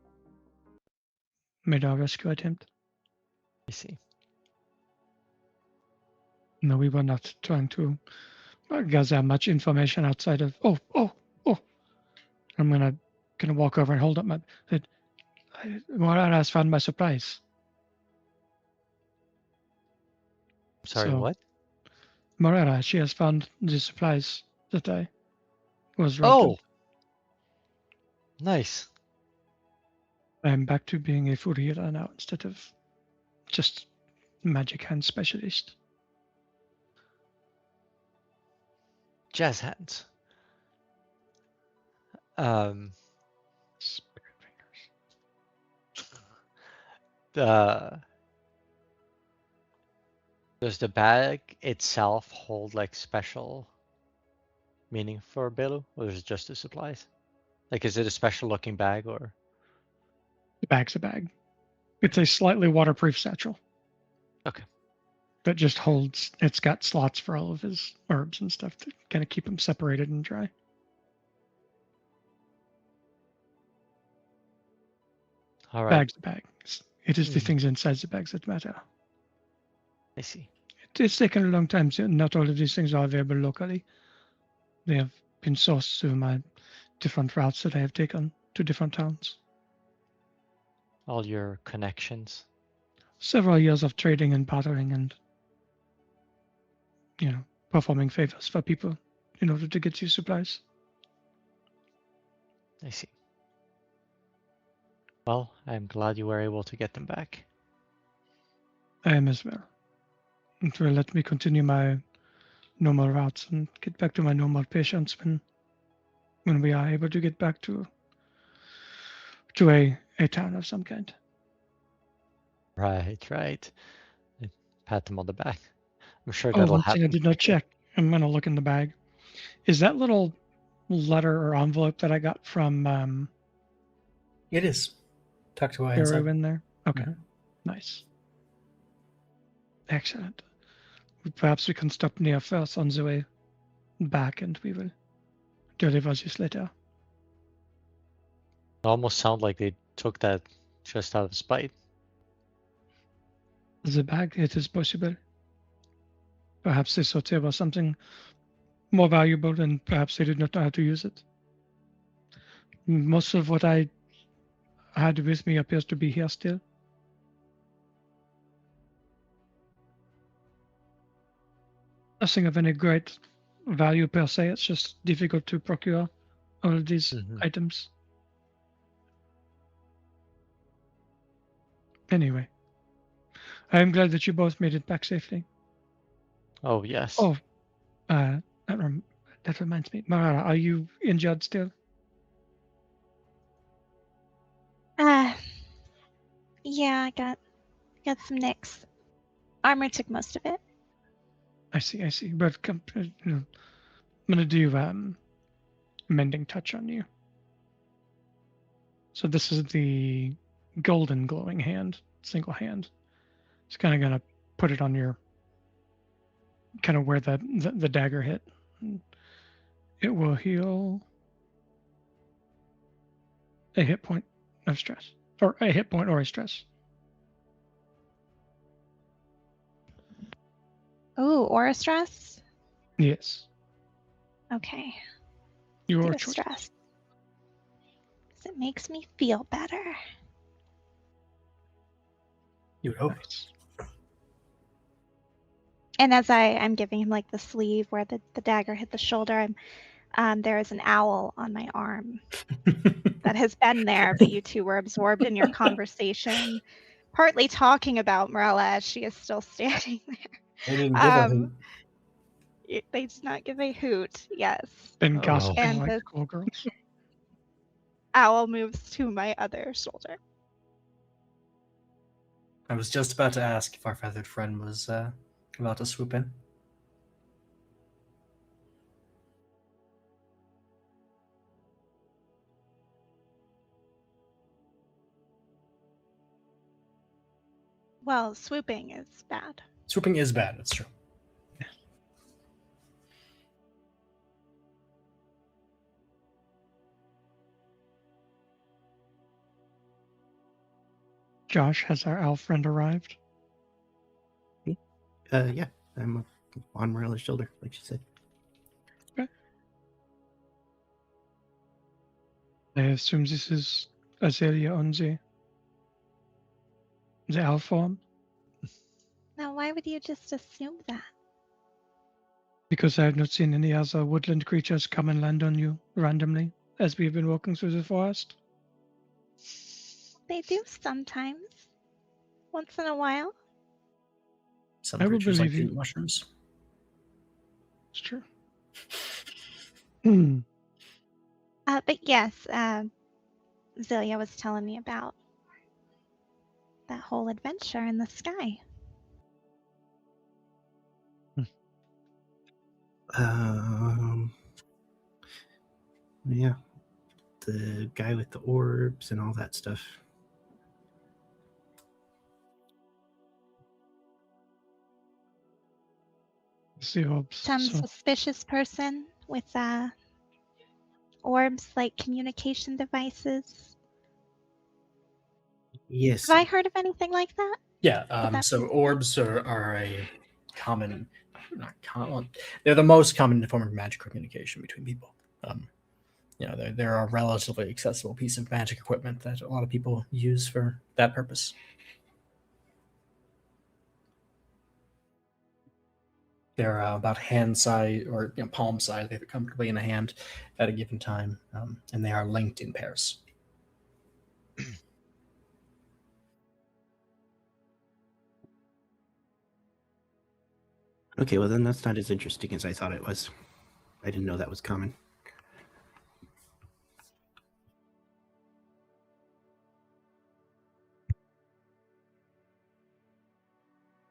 made our rescue attempt. I see. No, we were not trying to gather much information outside of oh. I'm gonna walk over and hold up my head. Morara has found my supplies. Sorry, So, what? Morara, she has found the supplies that I was robbed Oh, of. nice. I am back to being a full healer now instead of just magic hand specialist. Jazz hands. Spirit fingers. Does the bag itself hold like special meaning for Belu, or is it just the supplies? Like, is it a special looking bag or? The bag's a bag. It's a slightly waterproof satchel. Okay. That just holds. It's got slots for all of his herbs and stuff to kind of keep them separated and dry. All right. Bag's a bag. It is the things inside the bags that matter. I see. It's taken a long time. So not all of these things are available locally. They have been sourced through my different routes that I have taken to different towns. All your connections. Several years of trading and bartering and, performing favors for people in order to get you supplies. I see. Well, I'm glad you were able to get them back. I am as well. It will let me continue my normal routes and get back to my normal patients when we are able to get back to a town of some kind. Right. I pat them on the back. I'm sure Oh, that'll one happen. thing I did not quickly. check. I'm gonna look in the bag. Is that little letter or envelope that I got from It is tucked away Barrow inside. in there? Okay, Mhm. nice, excellent. Perhaps we can stop near first on the way back, and we will deliver this later. It almost sound like they took that just out of spite. The bag, it is possible. Perhaps they thought there was something more valuable, and perhaps they did not know how to use it. Most of what I had with me appears to be here still. Nothing of any great value per se. It's just difficult to procure all of these items. Anyway, I am glad that you both made it back safely. Oh, yes. Oh, that reminds me. Marara, are you injured still? Yeah, I got some nicks. Armor took most of it. I see. But I'm gonna do mending touch on you. So this is the golden glowing hand, single hand. It's kind of gonna put it on your, kind of where the dagger hit. It will heal a hit point of stress, or a hit point or a stress. Ooh, aura stress? Yes. Okay. Your Do a choice. stress. 'Cause it makes me feel better. You would hope. Nice. And as I'm giving him like the sleeve where the dagger hit the shoulder, I'm There is an owl on my arm that has been there, but you two were absorbed in your conversation, partly talking about Morella as she is still standing there. They didn't give a hoot. They did not give a hoot, yes. Been gossiping And like the schoolgirls. owl moves to my other shoulder. I was just about to ask if our feathered friend was about to swoop in. Well, swooping is bad. Swooping is bad, that's true. Josh, has our owl friend arrived? Yeah, I'm on Morella's shoulder, like she said. Okay. I assume this is Azalea on the owl form? Now, why would you just assume that? Because I have not seen any other woodland creatures come and land on you randomly as we have been walking through the forest. They do sometimes. Once in a while. Some I will creatures like believe to you. eat mushrooms. It's true. But yes, Zelia was telling me about that whole adventure in the sky. Yeah, the guy with the orbs and all that stuff. The orbs. Some suspicious person with orbs like communication devices. Yes. Have I heard of anything like that? Yeah, so orbs are a common, not common, they're the most common form of magic communication between people. They're a relatively accessible piece of magic equipment that a lot of people use for that purpose. They're about hand size or palm size. They fit comfortably in a hand at a given time, and they are linked in pairs. Okay, well then that's not as interesting as I thought it was. I didn't know that was common.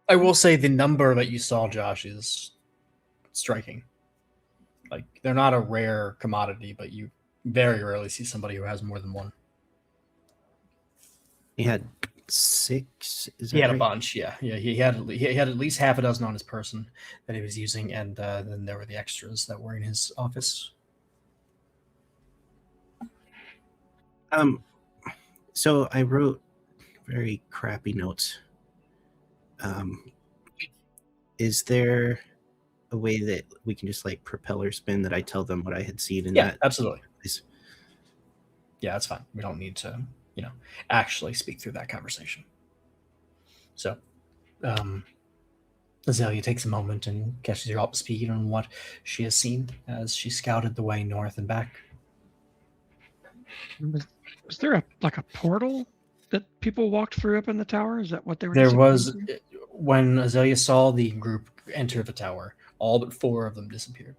I will say the number that you saw, Josh, is striking. Like, they're not a rare commodity, but you very rarely see somebody who has more than one. He had 6. Is that He had right? a bunch, yeah. He had at least half a dozen on his person that he was using, and then there were the extras that were in his office. So I wrote very crappy notes. Is there a way that we can just like propeller spin that I tell them what I had seen in that? Absolutely. Yeah, that's fine. We don't need to, actually speak through that conversation. So, Azalea takes a moment and catches you up to speed on what she has seen as she scouted the way north and back. Was there a portal that people walked through up in the tower? Is that what they were? There was, when Azalea saw the group enter the tower, all but 4 of them disappeared.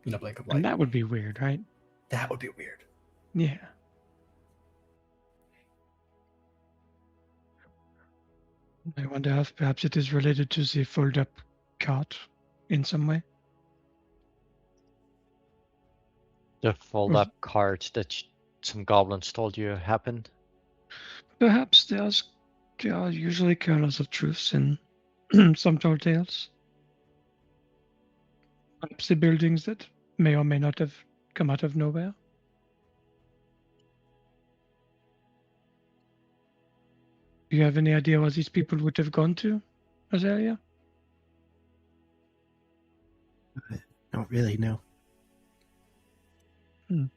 In a blink of light. And that would be weird, right? That would be weird. Yeah. I wonder if perhaps it is related to the fold-up cart in some way. The fold-up cart that some goblins told you happened? Perhaps there are usually kernels of truths in some tall tales. Perhaps the buildings that may or may not have come out of nowhere. Do you have any idea what these people would have gone to, Azalea? I don't really know. And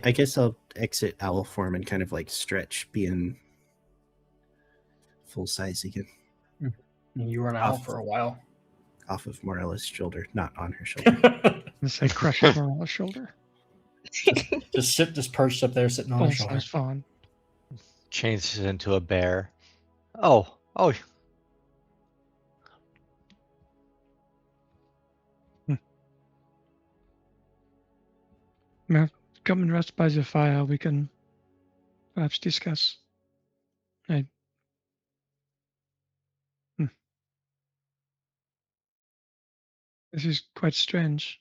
I guess I'll exit owl form and kind of like stretch, being full size again. You were an owl for a while. off of Morella's shoulder, not on her shoulder. And say crushes Morella's shoulder. just perched up there, sitting on her shoulder. Also fun. Changes into a bear. Oh. Now, come and rest by the fire. We can perhaps discuss. This is quite strange.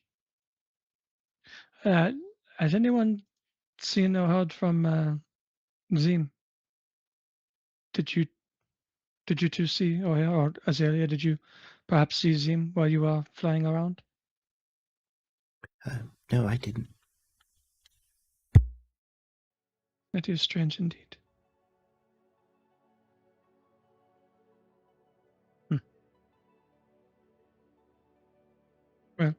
Has anyone seen or heard from Zim? Did you two see, or Azalea, did you perhaps see Zim while you were flying around? No, I didn't. That is strange indeed. Well,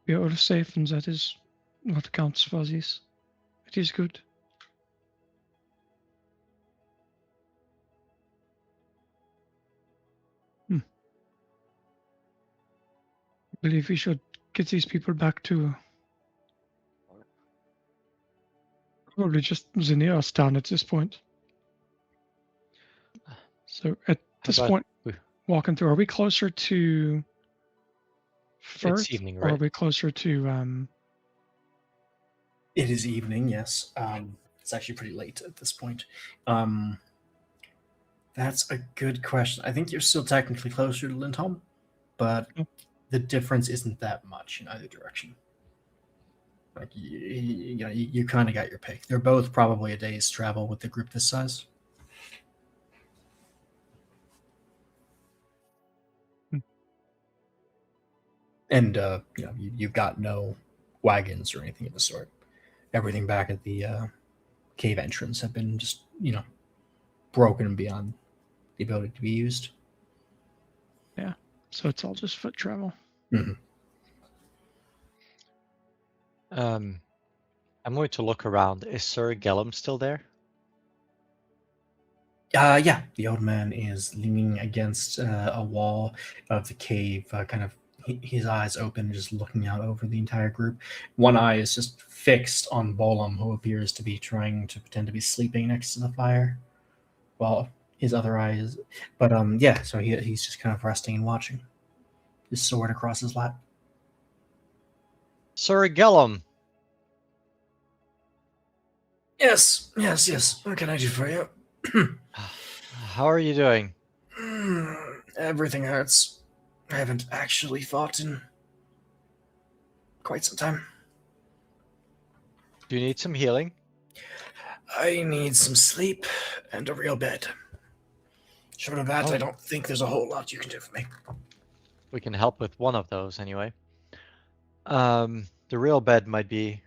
we are all safe, and that is what counts for this. It is good. I believe we should get these people back to probably just the nearest town at this point. So at this point, walking through, are we closer to Firth, It's evening, or right? are we closer to It is evening, yes. It's actually pretty late at this point. That's a good question. I think you're still technically closer to Lindholm, but the difference isn't that much in either direction. Like you kind of got your pick. They're both probably a day's travel with the group this size. And you've got no wagons or anything of the sort. Everything back at the cave entrance have been just broken beyond the ability to be used. Yeah, so it's all just foot travel. Mm-hmm. I'm going to look around. Is Sir Gellum still there? Yeah, the old man is leaning against a wall of the cave, kind of his eyes open, just looking out over the entire group. One eye is just fixed on Bolam, who appears to be trying to pretend to be sleeping next to the fire, while his other eye is. But yeah, so he's just kind of resting and watching, his sword across his lap. Sir Gellum. Yes. What can I do for you? How are you doing? Everything hurts. I haven't actually fought in quite some time. Do you need some healing? I need some sleep and a real bed. Short of that, I don't think there's a whole lot you can do for me. We can help with one of those anyway. The real bed might be,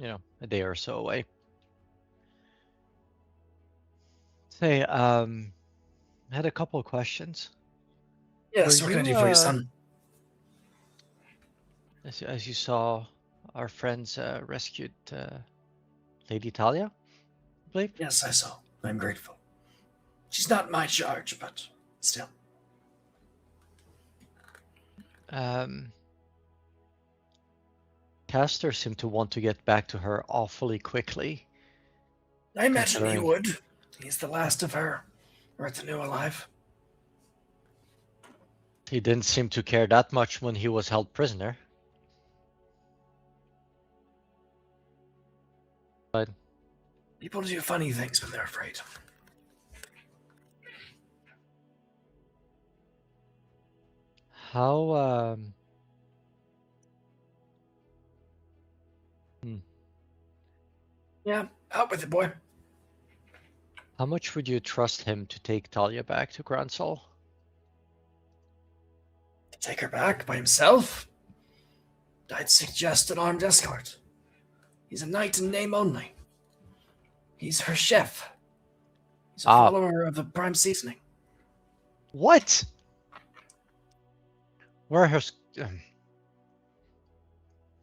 a day or so away. Say, I had a couple of questions. Yes, what can I do for you, son? As you saw, our friends rescued Lady Talia, I believe? Yes, I saw. I'm grateful. She's not my charge, but still. Castor seemed to want to get back to her awfully quickly. I imagine he would. He's the last of her. Or the new alive. He didn't seem to care that much when he was held prisoner. But people do funny things when they're afraid. How, Yeah, out with it, boy. How much would you trust him to take Talia back to Grand Sol? To take her back by himself? I'd suggest an armed escort. He's a knight in name only. He's her chef. He's a follower of the prime seasoning. What? Where are her...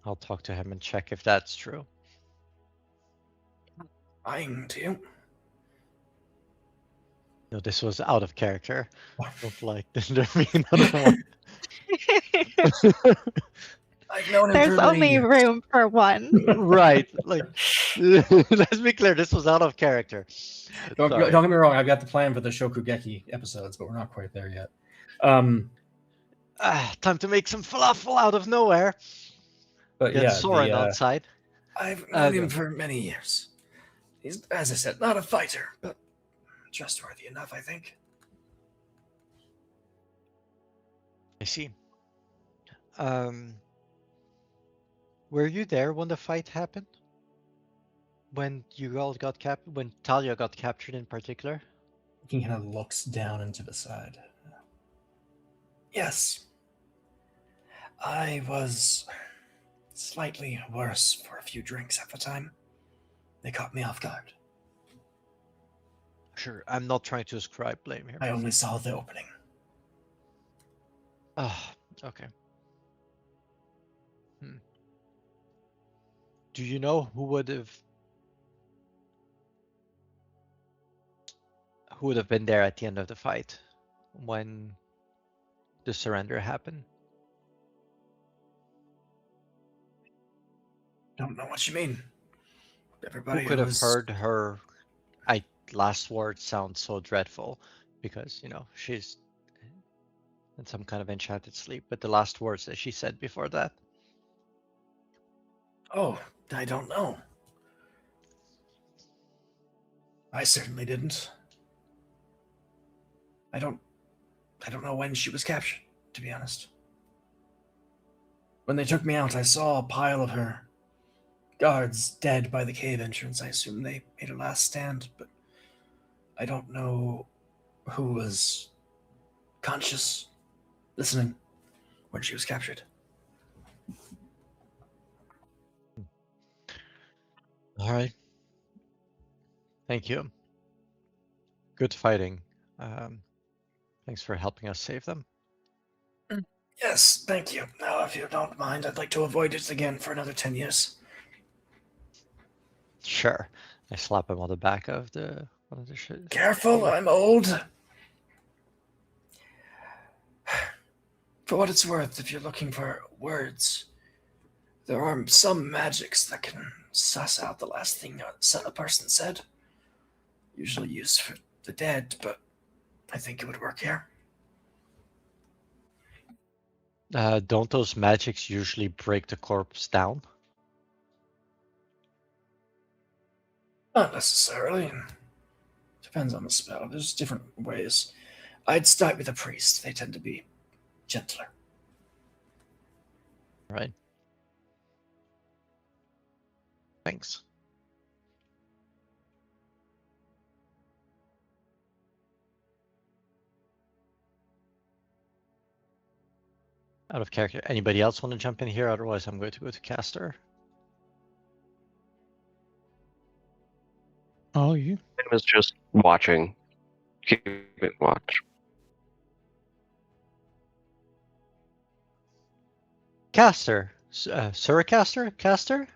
I'll talk to him and check if that's true. Lying to you. No, this was out of character. Don't like there be another one. I've known him There's for many only years. room for one. Right. Like, let's be clear. This was out of character. Don't Sorry. get me wrong. I've got the plan for the Shokugeki episodes, but we're not quite there yet. Time to make some falafel out of nowhere. But Get yeah, Soren outside. I've known him for many years. He's, as I said, not a fighter, but trustworthy enough, I think. I see. Were you there when the fight happened? When you all got captured? When Talia got captured in particular? He kind of looks down into the side. Yes. I was slightly worse for a few drinks at the time. They caught me off guard. Sure, I'm not trying to ascribe blame here. I only saw the opening. Ah, okay. Do you know who would have been there at the end of the fight when the surrender happened? Don't know what you mean. Everybody Who could have heard her last words sound so dreadful because, you know, she's in some kind of enchanted sleep, but the last words that she said before that. Oh, I don't know. I certainly didn't. I don't know when she was captured, to be honest. When they took me out, I saw a pile of her guards dead by the cave entrance. I assume they made a last stand, but I don't know who was conscious, listening, when she was captured. All right. Thank you. Good fighting. Thanks for helping us save them. Yes, thank you. Now, if you don't mind, I'd like to avoid it again for another 10 years. Sure. I slap him on the back of the shit. Careful, I'm old. For what it's worth, if you're looking for words, there are some magics that can suss out the last thing a person said. Usually used for the dead, but I think it would work here. Don't those magics usually break the corpse down? Not necessarily. Depends on the spell. There's different ways. I'd start with a priest. They tend to be gentler. Right. Thanks. Out of character. Anybody else want to jump in here? Otherwise, I'm going to go to caster. Oh, you? I was just watching. Keeping watch. Caster. Surcaster? Caster?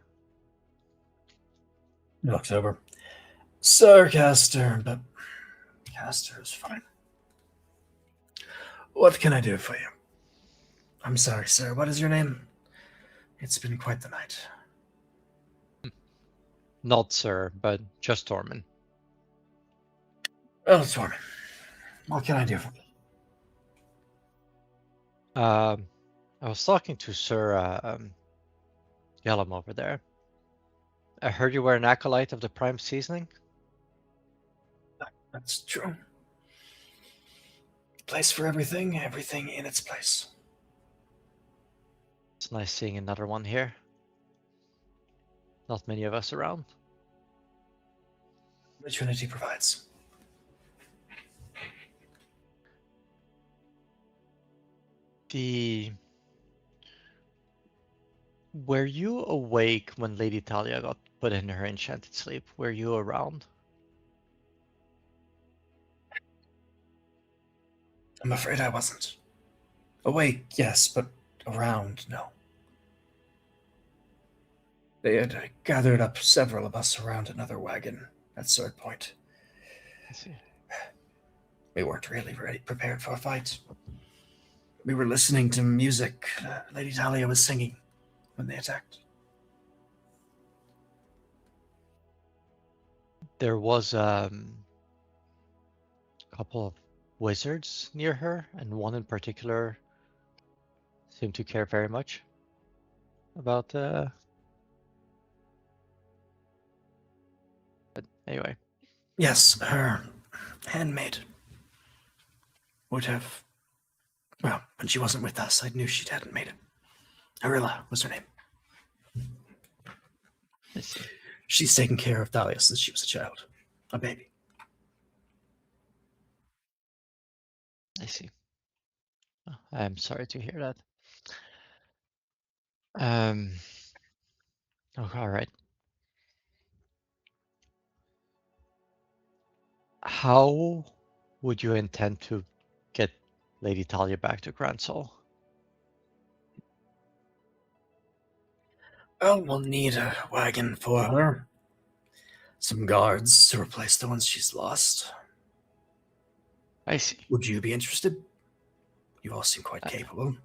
He looks over. Sir Caster, but Caster is fine. What can I do for you? I'm sorry, sir. What is your name? It's been quite the night. Not sir, but just Tormund. Well, Tormund, what can I do for you? I was talking to Sir Yellum over there. I heard you were an acolyte of the Prime Seasoning. That's true. Place for everything, everything in its place. It's nice seeing another one here. Not many of us around. The Trinity provides. Were you awake when Lady Talia got put in her enchanted sleep? Were you around? I'm afraid I wasn't. Awake, yes, but around, no. They had gathered up several of us around another wagon at Sword Point. I see. We weren't really prepared for a fight. We were listening to music Lady Talia was singing when they attacked. There was a couple of wizards near her, and one in particular seemed to care very much about but anyway. Yes, her handmaid would have. Well, when she wasn't with us, I knew she hadn't made it. Arilla was her name. I see. She's taken care of Dahlia since she was a child, a baby. I see. Oh, I'm sorry to hear that. Oh, all right. How would you intend to get Lady Talia back to Grand Soul? Well, we'll need a wagon for her. Some guards to replace the ones she's lost. I see. Would you be interested? You all seem quite capable.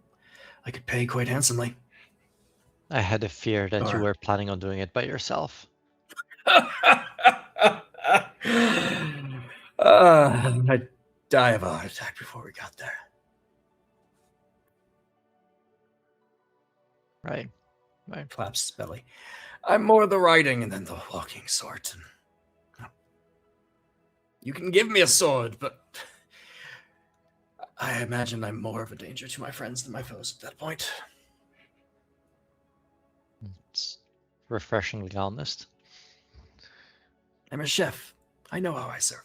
I could pay quite handsomely. I had a fear that you Or- were planning on doing it by yourself. I'd die of a heart attack before we got there. Right. Flaps his belly. I'm more the riding than the walking sort. And, you can give me a sword, but I imagine I'm more of a danger to my friends than my foes at that point. It's refreshingly honest. I'm a chef. I know how I serve.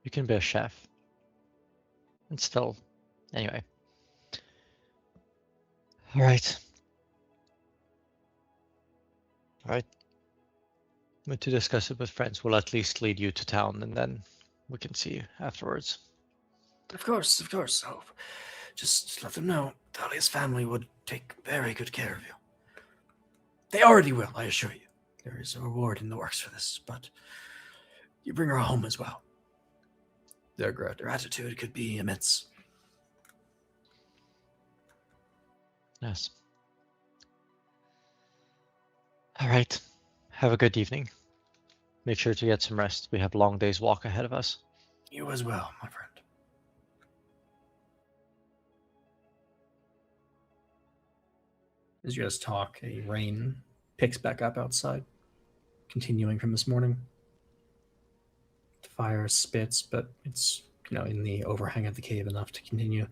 You can be a chef. And still, anyway. All right. All right. But to discuss it with friends, we'll at least lead you to town, and then we can see you afterwards. Of course. Oh, just let them know Dahlia's family would take very good care of you. They already will, I assure you. There is a reward in the works for this, but you bring her home as well. Their gratitude could be immense. Yes. All right. Have a good evening. Make sure to get some rest. We have a long day's walk ahead of us. You as well, my friend. As you guys talk, a rain picks back up outside, continuing from this morning. The fire spits, but it's in the overhang of the cave enough to continue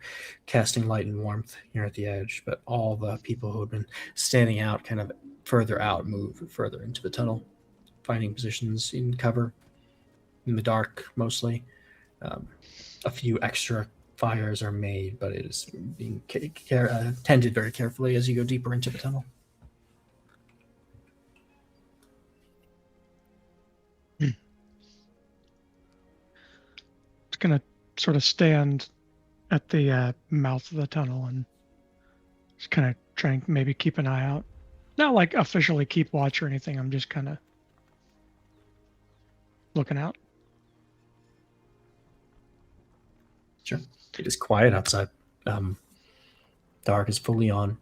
casting light and warmth here at the edge. But all the people who had been standing out, kind of further out, move further into the tunnel, finding positions in cover, in the dark mostly. A few extra fires are made, but it is being tended very carefully as you go deeper into the tunnel. It's gonna sort of stand at the mouth of the tunnel and just kind of try and maybe keep an eye out. Not like officially keep watch or anything. I'm just kind of looking out. Sure. It is quiet outside. Dark is fully on.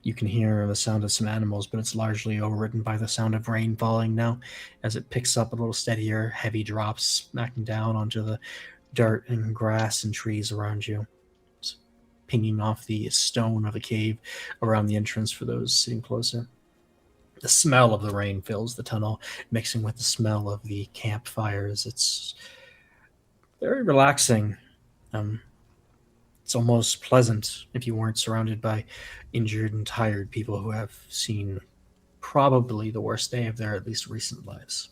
You can hear the sound of some animals, but it's largely overridden by the sound of rain falling now as it picks up a little steadier, heavy drops smacking down onto the dirt and grass and trees around you. It's pinging off the stone of the cave around the entrance for those sitting closer. The smell of the rain fills the tunnel, mixing with the smell of the campfires. It's very relaxing. It's almost pleasant if you weren't surrounded by injured and tired people who have seen probably the worst day of their at least recent lives.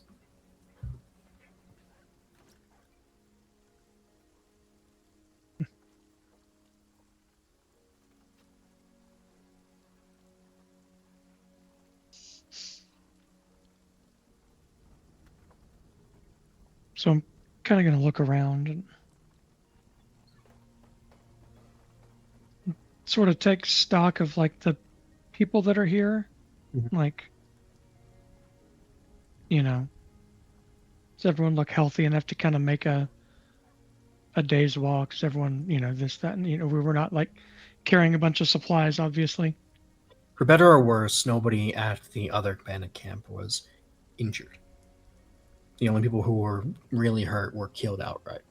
So I'm kind of going to look around and sort of take stock of like the people that are here. Mhm. Like, does everyone look healthy enough to kind of make a day's walk? Does everyone, this, that, and, we were not like carrying a bunch of supplies, obviously. For better or worse, nobody at the other bandit camp was injured. The only people who were really hurt were killed outright.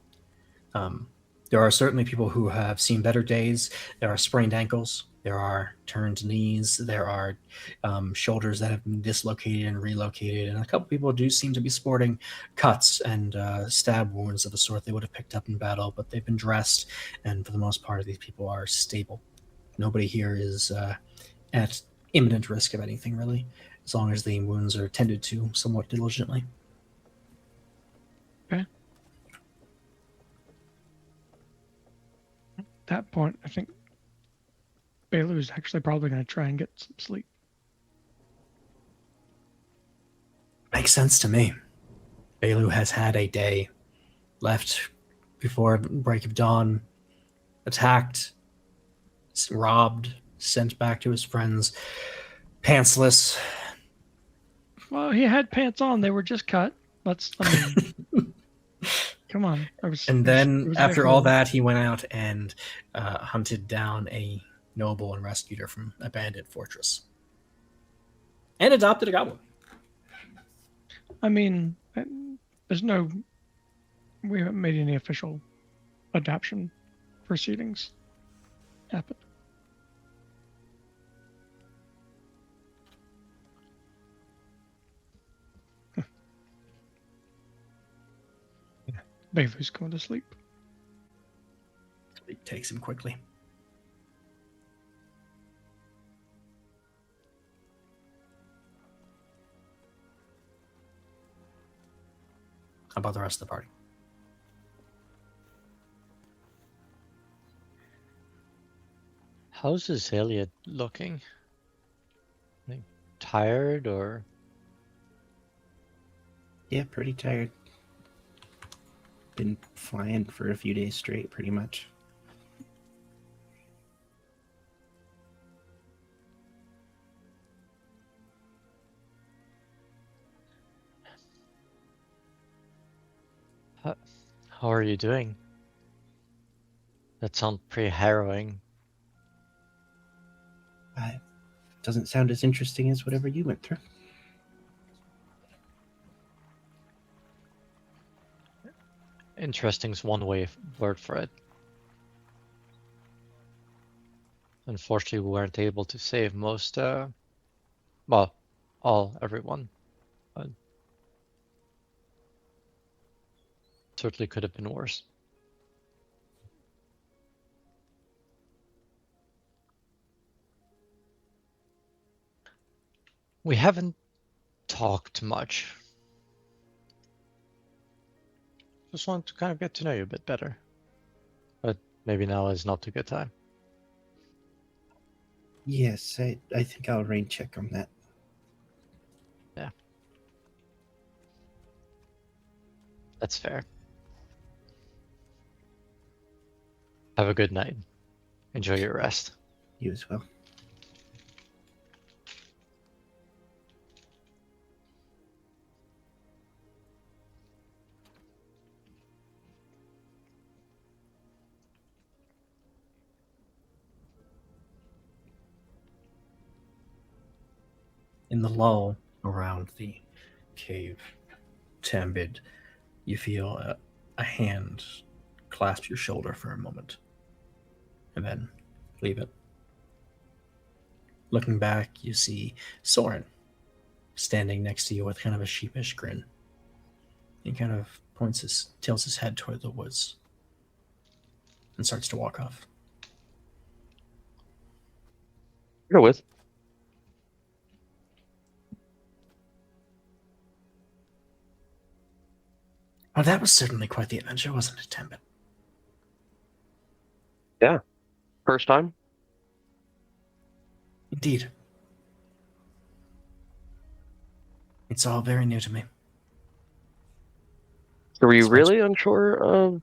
There are certainly people who have seen better days. There are sprained ankles. There are turned knees. There are shoulders that have been dislocated and relocated. And a couple people do seem to be sporting cuts and stab wounds of the sort they would have picked up in battle, but they've been dressed. And for the most part, these people are stable. Nobody here is at imminent risk of anything, really, as long as the wounds are tended to somewhat diligently. Okay. At that point, I think Bailu is actually probably going to try and get some sleep. Makes sense to me. Bailu has had a day, left before break of dawn, attacked, robbed, sent back to his friends, pantsless. Well, he had pants on. They were just cut. Come on. And then after all that, he went out and hunted down a noble and rescued her from a bandit fortress. And adopted a goblin. I mean, we haven't made any official adoption proceedings happen. Bailu's going to sleep. Sleep takes him quickly. How about the rest of the party? How's Azalea looking? Like, tired or? Yeah, pretty tired. Been flying for a few days straight, pretty much. How are you doing? That sounds pretty harrowing. Doesn't sound as interesting as whatever you went through. Interesting's one word for it. Unfortunately, we weren't able to save most, everyone. But certainly could have been worse. We haven't talked much. Just want to kind of get to know you a bit better. But maybe now is not a good time. Yes, I think I'll rain check on that. Yeah. That's fair. Have a good night. Enjoy your rest. You as well. In the lull around the cave, Tambid, you feel a hand clasp your shoulder for a moment, and then leave it. Looking back, you see Soren standing next to you with kind of a sheepish grin. He kind of tilts his head toward the woods, and starts to walk off. Go with. Well, that was certainly quite the adventure, wasn't it, Tambid? Yeah. First time? Indeed. It's all very new to me. Were you really unsure of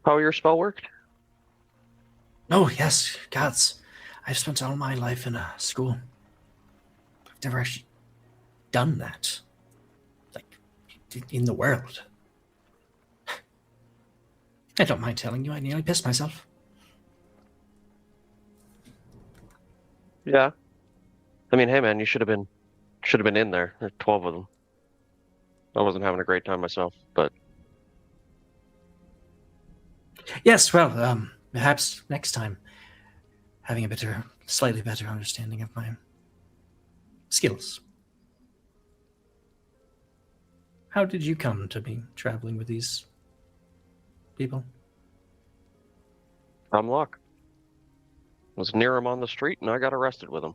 how your spell worked? Oh, yes, gods. I've spent all my life in a school. I've never actually done that. Like, in the world. I don't mind telling you, I nearly pissed myself. Yeah. I mean, hey man, you should have been in there. There's 12 of them. I wasn't having a great time myself, but Yes, well, perhaps next time, having a slightly better understanding of my skills. How did you come to be traveling with these people? I'm luck. Was near him on the street and I got arrested with him.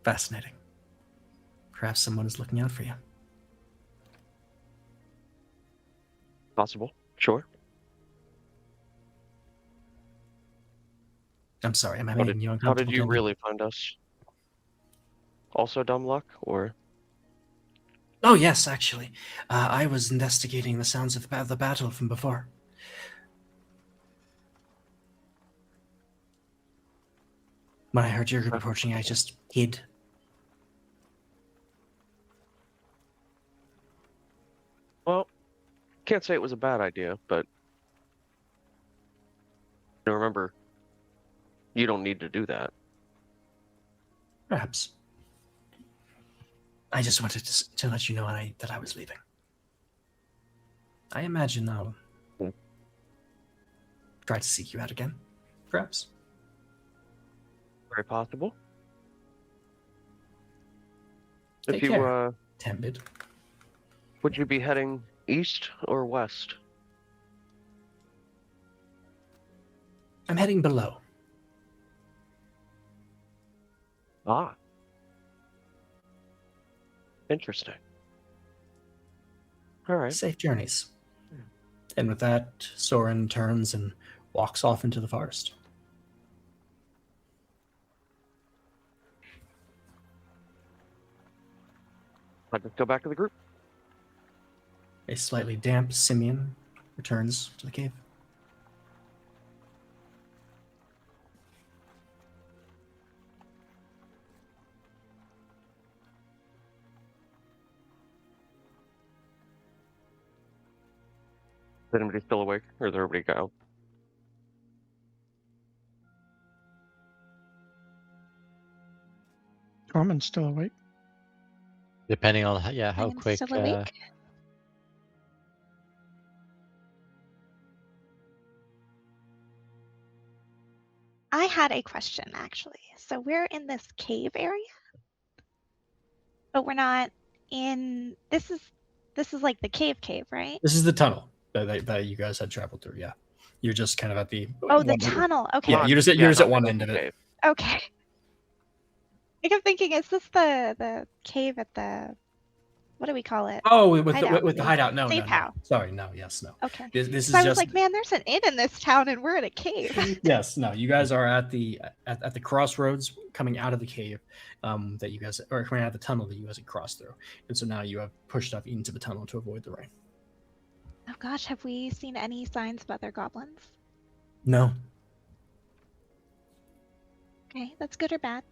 Fascinating. Perhaps someone is looking out for you. Possible. Sure. I'm sorry, am I How making you how uncomfortable? did you Candy? really find us? Also dumb luck, or? Oh, yes, actually. I was investigating the sounds of the battle from before. When I heard your group approaching, I just hid. Well, can't say it was a bad idea, but remember, you don't need to do that. Perhaps. I just wanted to let you know that I was leaving. I imagine I'll try to seek you out again. Perhaps. Very possible. Take If you care. Tempted. would you be heading east or west? I'm heading below. Ah. Interesting. All right. Safe journeys. And with that, Soren turns and walks off into the forest. I'll just go back to the group. A slightly damp Simeon returns to the cave. Is anybody still awake, or is everybody go? Norman's still awake. Depending on how I am quick. still awake. I had a question actually. So we're in this cave area, but we're not in. This is like the cave, right? This is the tunnel that you guys had traveled through. Yeah, you're just kind of at the. Oh, the tunnel. Okay. Yeah, you're just not at one the end of it. cave. Okay. I kept thinking, is this the cave at the, what do we call it? Oh, with Hideout, the hideout. No, Safe no. house. Sorry, no. Yes, no. Okay. This is So I was just like, man, there's an inn in this town, and we're in a cave. yes, no. You guys are at the crossroads coming out of the cave that you guys or coming out of the tunnel that you guys had crossed through, and so now you have pushed up into the tunnel to avoid the rain. Oh gosh, have we seen any signs of other goblins? No. Okay, that's good or bad.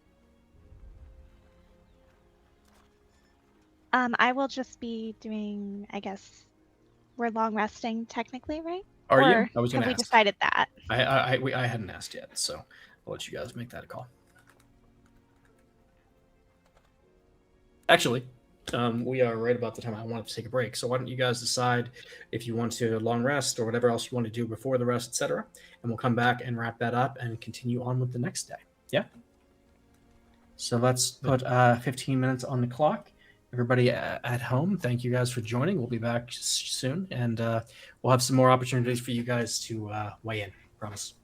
I will just be doing, I guess, we're long resting technically, right? Are Or you? I was going to have we ask. decided that? I hadn't asked yet, so I'll let you guys make that a call. Actually, we are right about the time I wanted to take a break. So why don't you guys decide if you want to long rest or whatever else you want to do before the rest, etc. And we'll come back and wrap that up and continue on with the next day. Yeah. So let's put 15 minutes on the clock. Everybody at home, thank you guys for joining. We'll be back soon, and we'll have some more opportunities for you guys to weigh in. Promise.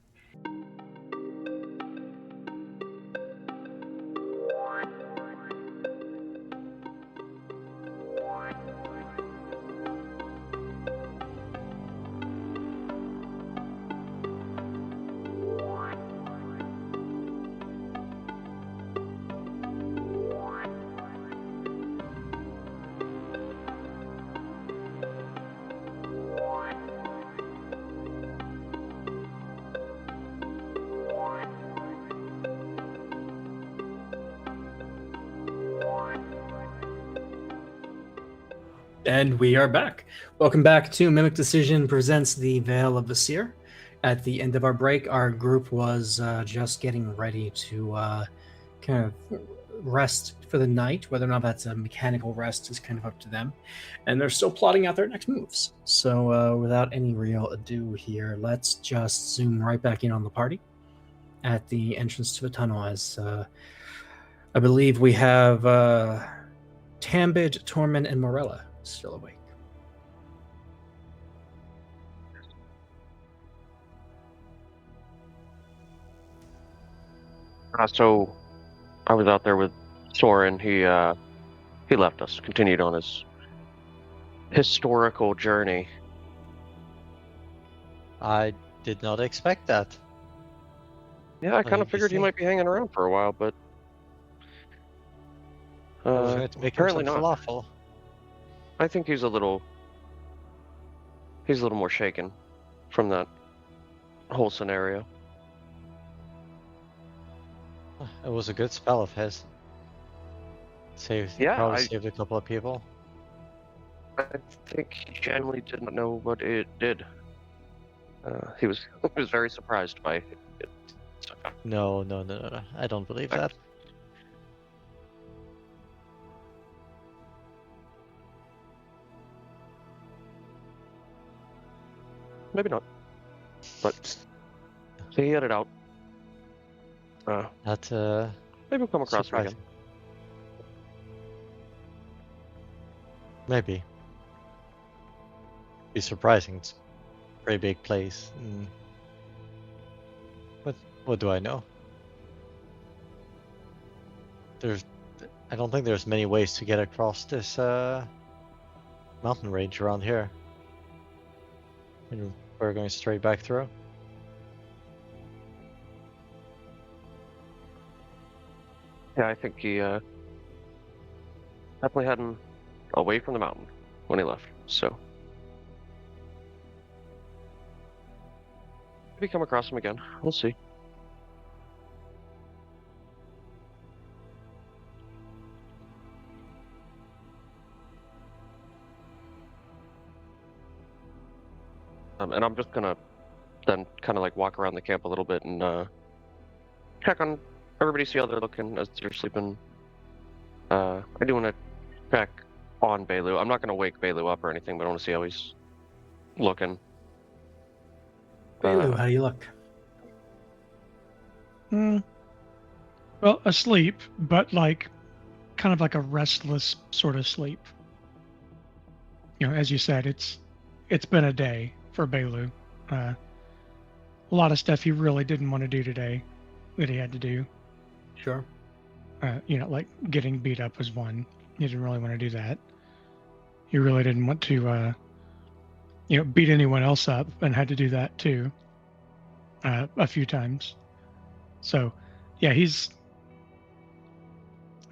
And we are back. Welcome back to Mimic Decision presents the Veil of Vesir. At the end of our break, our group was just getting ready to kind of rest for the night. Whether or not that's a mechanical rest is kind of up to them. And they're still plotting out their next moves. So without any real ado here, let's just zoom right back in on the party at the entrance to the tunnel as I believe we have Tambid, Tormund, and Morella still awake. So I was out there with Soren. He left us, continued on his historical journey. I did not expect that. Yeah, I kind of you figured he see? might be hanging around for a while, but I was going to make him apparently some not. falafel. I think he's a little more shaken from that whole scenario. It was a good spell of his. Yeah, Probably saved a couple of people. I think he genuinely did not know what it did. He was very surprised by it. No. I don't believe that. Maybe not, but he had it out. That Maybe we'll come across him again. surprising. Maybe. Be surprising. It's a pretty big place. What do I know? I don't think there's many ways to get across this mountain range around here. And we're going straight back through. Yeah, I think he definitely heading away from the mountain when he left. So maybe come across him again. We'll see. And I'm just gonna then kind of like walk around the camp a little bit and check on everybody, see how they're looking as they're sleeping. I do want to check on Bailu. I'm not gonna wake Bailu up or anything, but I want to see how he's looking. Bailu, how do you look? Well, asleep, but like kind of like a restless sort of sleep. You know, as you said, it's been a day for Bailu. A lot of stuff he really didn't want to do today that he had to do. Sure. You know, like getting beat up was one. He didn't really want to do that. He really didn't want to, you know, beat anyone else up, and had to do that too. A few times. So, yeah, he's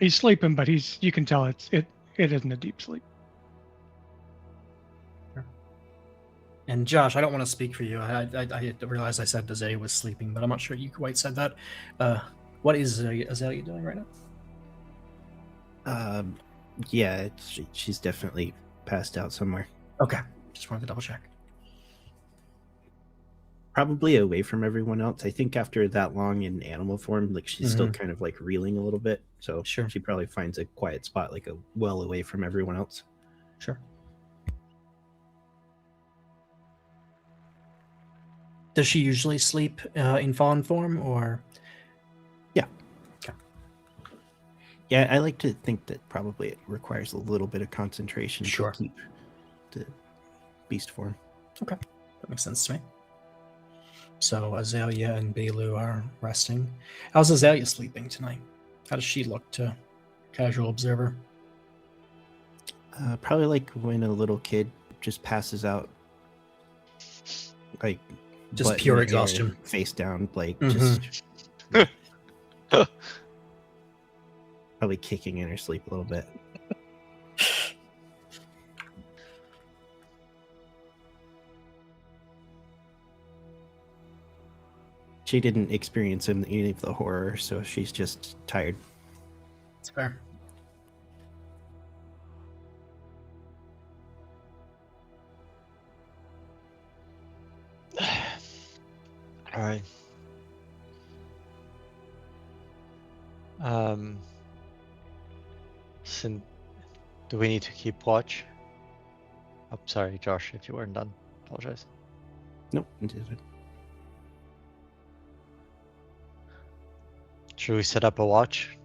sleeping, but you can tell it isn't a deep sleep. And Josh, I don't want to speak for you. I realized I said Azalea was sleeping, but I'm not sure you quite said that. What is Azalea doing right now? Yeah, she's definitely passed out somewhere. Okay, just wanted to double check. Probably away from everyone else. I think after that long in animal form, like she's still kind of like reeling a little bit. So Sure. She probably finds a quiet spot, like well away from everyone else. Sure. Does she usually sleep in fawn form, or? Yeah. Okay. Yeah, I like to think that probably it requires a little bit of concentration Sure. to keep the beast form. Okay, that makes sense to me. So Azalea and Bailu are resting. How's Azalea sleeping tonight? How does she look to casual observer? Probably like when a little kid just passes out, like Just butt in pure the air, exhaustion. face down, like Mhm. just probably kicking in her sleep a little bit. She didn't experience any of the horror, so she's just tired. It's fair. Alright. Do we need to keep watch? Oh, sorry, Josh, if you weren't done. Apologize. Nope. It didn't. Should we set up a watch?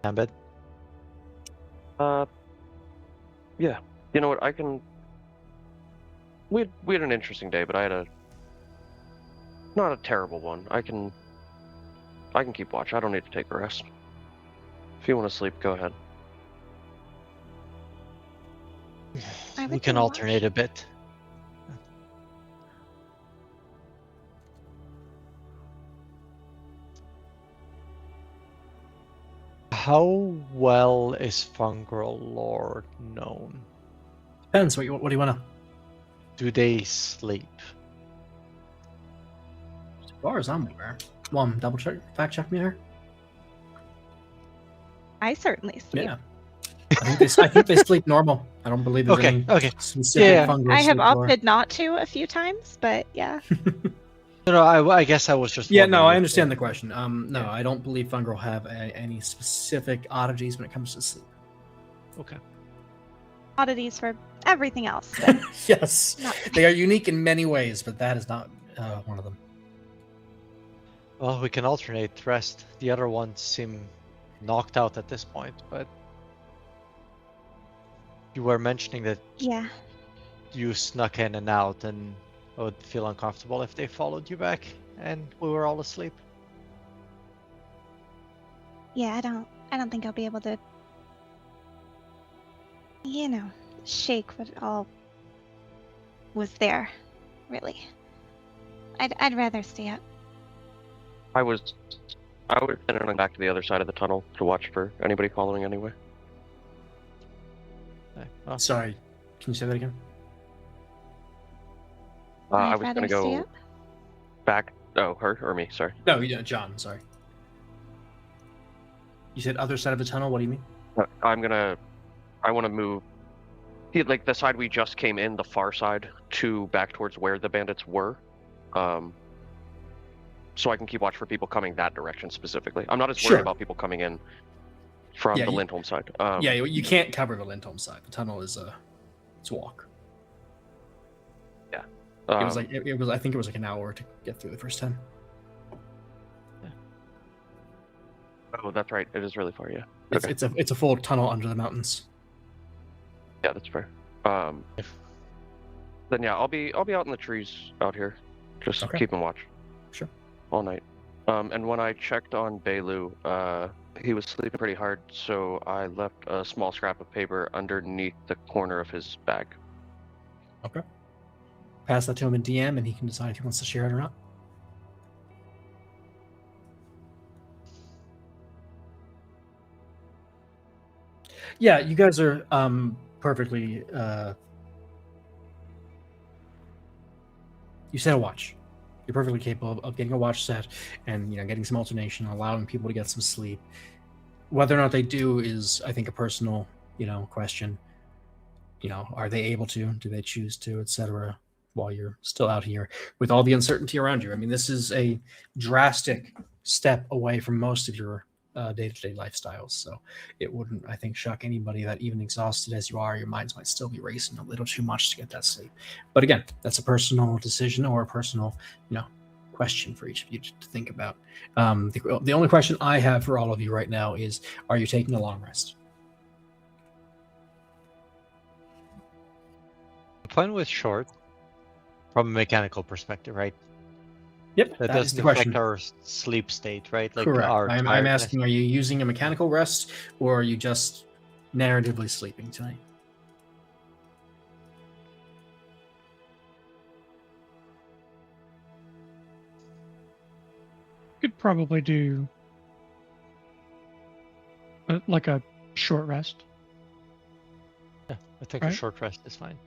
Ambit? Yeah. You know what? I can. We had an interesting day, but I had not a terrible one. I can keep watch. I don't need to take a rest. If you want to sleep, go ahead. We can alternate a bit. How well is fungal lore known? Depends. What do you want to? Do they sleep? As far as I'm aware. One, double check, fact check me here. I certainly sleep. Yeah. I think they sleep normal. I don't believe there's any specific fungal I have sleep lore. opted not to a few times, but yeah. No, I guess I was just. Yeah, no, I understand the question. No, I don't believe fungal have any specific oddities when it comes to sleep. Okay. Oddities for everything else. But Yes, not- they are unique in many ways, but that is not one of them. Well, we can alternate rest. The other ones seem knocked out at this point, but you were mentioning that yeah. you snuck in and out, and I would feel uncomfortable if they followed you back and we were all asleep. Yeah, I don't think I'll be able to, shake what all was there, really. I'd rather stay up. I was planning back to the other side of the tunnel to watch for anybody following anyway. Okay, well, Sorry, can you say that again? I I'd was rather gonna stay go up. back. Oh, her or me? Sorry. No, yeah, John. Sorry. You said other side of the tunnel. What do you mean? I want to move. Like the side we just came in, the far side, to back towards where the bandits were. So I can keep watch for people coming that direction specifically. I'm not as worried Sure. about people coming in from Yeah, the you- Lindholm side. Yeah, you can't cover the Lindholm side. The tunnel is it's walk. It was like it was. I think it was like an hour to get through the first time. Oh, that's right. It is really far. Yeah. It's Okay. it's a full tunnel under the mountains. Yeah, that's fair. Then yeah, I'll be out in the trees out here, just Okay. keeping watch. Sure. All night. And when I checked on Bailu, he was sleeping pretty hard, so I left a small scrap of paper underneath the corner of his bag. Okay. Pass that to him in DM, and he can decide if he wants to share it or not. Yeah, you guys are perfectly. You set a watch. You're perfectly capable of getting a watch set, and getting some alternation, allowing people to get some sleep. Whether or not they do is, I think, a personal, question. Are they able to? Do they choose to, etc. While you're still out here with all the uncertainty around you. I mean, this is a drastic step away from most of your day-to-day lifestyles. So it wouldn't, I think, shock anybody that even exhausted as you are, your minds might still be racing a little too much to get that sleep. But again, that's a personal decision or a personal, question for each of you to think about. The only question I have for all of you right now is, are you taking a long rest? I'm fine with short, from a mechanical perspective, right? Yep, That that is doesn't the affect question. our sleep state, right? Like Correct. our I'm tiredness. asking, are you using a mechanical rest, or are you just narratively sleeping tonight? Could probably do like a short rest. Yeah, I think a Right. short rest is fine.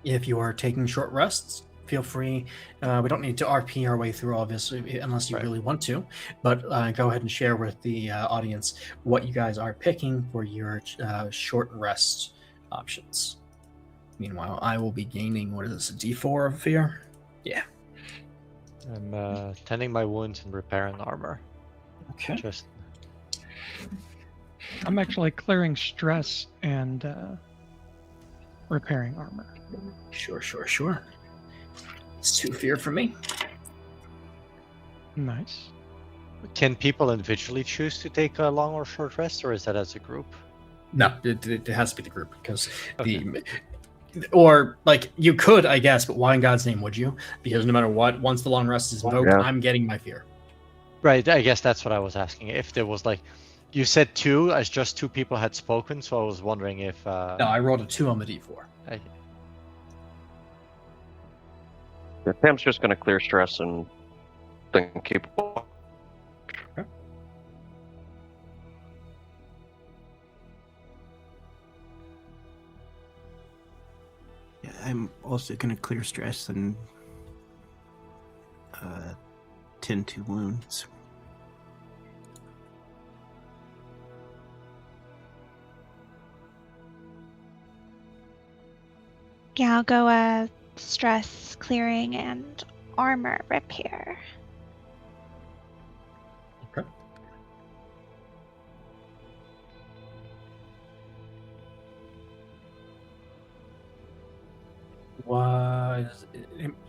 If you are taking short rests, feel free. We don't need to RP our way through all this unless you really want to, but go ahead and share with the audience what you guys are picking for your short rest options. Meanwhile, I will be gaining, what is this, a D4 of fear? Yeah. I'm tending my wounds and repairing armor. Okay. I'm actually clearing stress and repairing armor. Sure. It's 2 fear for me. Nice. Can people individually choose to take a long or short rest, or is that as a group? No, it has to be the group because or like you could, I guess, but why in God's name would you? Because no matter what, once the long rest is invoked, I'm getting my fear. Right, I guess that's what I was asking. If there was like, you said 2 as just 2 people had spoken, so I was wondering if. No, I rolled a 2 on the D4. Pam's just going to clear stress and then keep. Okay. Yeah, I'm also going to clear stress and tend to wounds. Yeah, I'll go stress clearing and armor repair. Okay.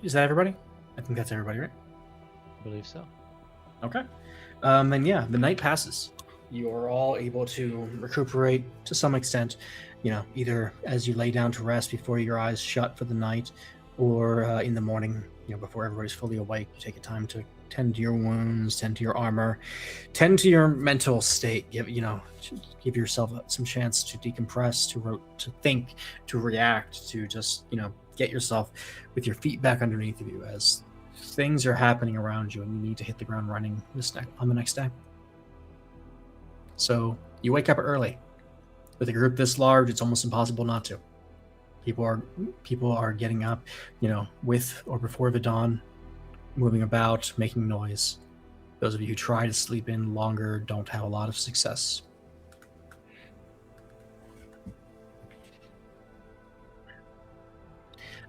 Is that everybody? I think that's everybody, right? I believe so. Okay. And yeah, the night passes. You are all able to recuperate to some extent, either as you lay down to rest before your eyes shut for the night, or in the morning, before everybody's fully awake, you take a time to tend to your wounds, tend to your armor, tend to your mental state. Give yourself some chance to decompress, to think, to react, to just get yourself with your feet back underneath of you as things are happening around you and you need to hit the ground running on the next day. So you wake up early. With a group this large, it's almost impossible not to. People are getting up, with or before the dawn, moving about, making noise. Those of you who try to sleep in longer don't have a lot of success.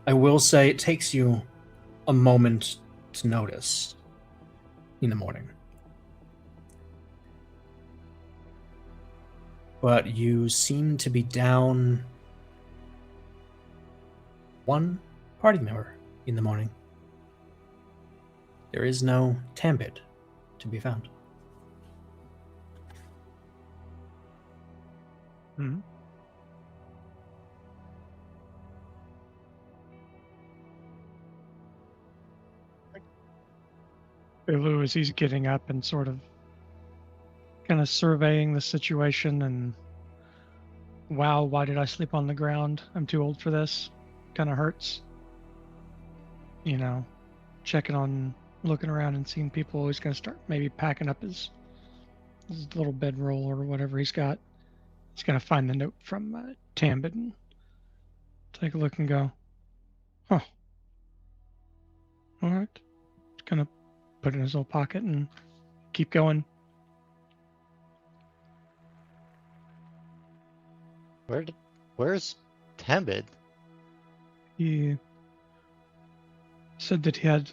I will say it takes you a moment to notice in the morning. But you seem to be down one party member in the morning. There is no Tambid to be found. Hmm. Lou, as he's getting up and sort of kind of surveying the situation and, wow, why did I sleep on the ground? I'm too old for this. Kind of hurts. Checking on, looking around and seeing people. He's going to start maybe packing up his little bedroll or whatever he's got. He's going to find the note from Tambid and take a look and go, huh. All right. Going to put it in his little pocket and keep going. Where's Tambid? He said that he had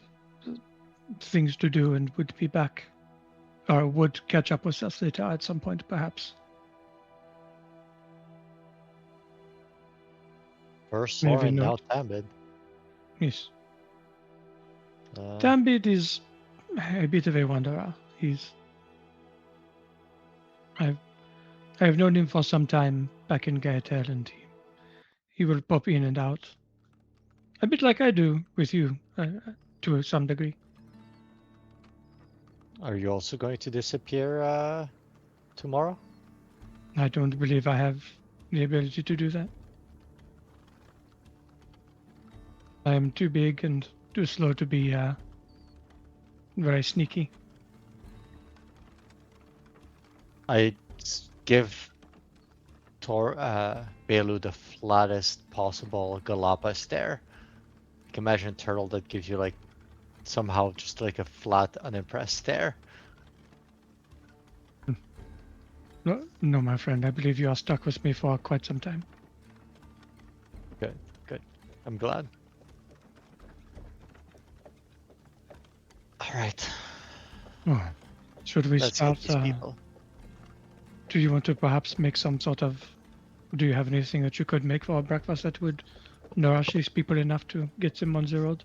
things to do and would be back, or would catch up with us later at some point, perhaps. First Sora and now Tambid. Yes. Tambid is a bit of a wanderer. I've known him for some time back in Gaetel, and he will pop in and out. A bit like I do with you, to some degree. Are you also going to disappear tomorrow? I don't believe I have the ability to do that. I am too big and too slow to be very sneaky. I give Belu the flattest possible Galapa stare. Like, imagine a turtle that gives you like somehow just like a flat, unimpressed stare. No, my friend, I believe you are stuck with me for quite some time. Good. I'm glad. All right. Oh, should we Let's start? hit these people. Do you want to perhaps make some sort of? Do you have anything that you could make for our breakfast that would nourish these people enough to get them on the road?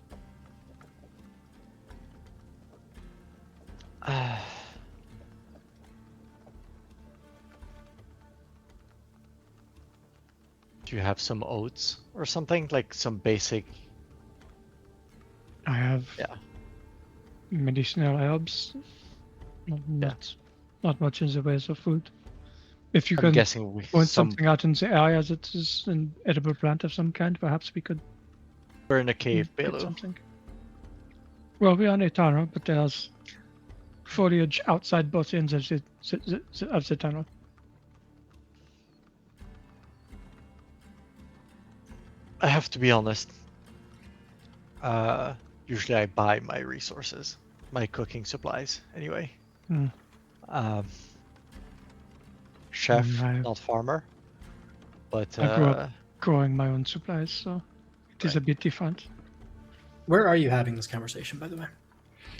Do you have some oats or something? Like some basic... I have Yeah. medicinal herbs. Not much in the ways of food. If you I'm can guessing we point something out in the area that is an edible plant of some kind, perhaps we could We're in a cave, get Belu. something. Well, we are in a tunnel, but there's foliage outside both ends of the tunnel. I have to be honest. Usually I buy my resources, my cooking supplies, anyway. Hmm. Chef, I- not farmer. But I grew up growing my own supplies, so it is a Right. bit different. Where are you having this conversation, by the way?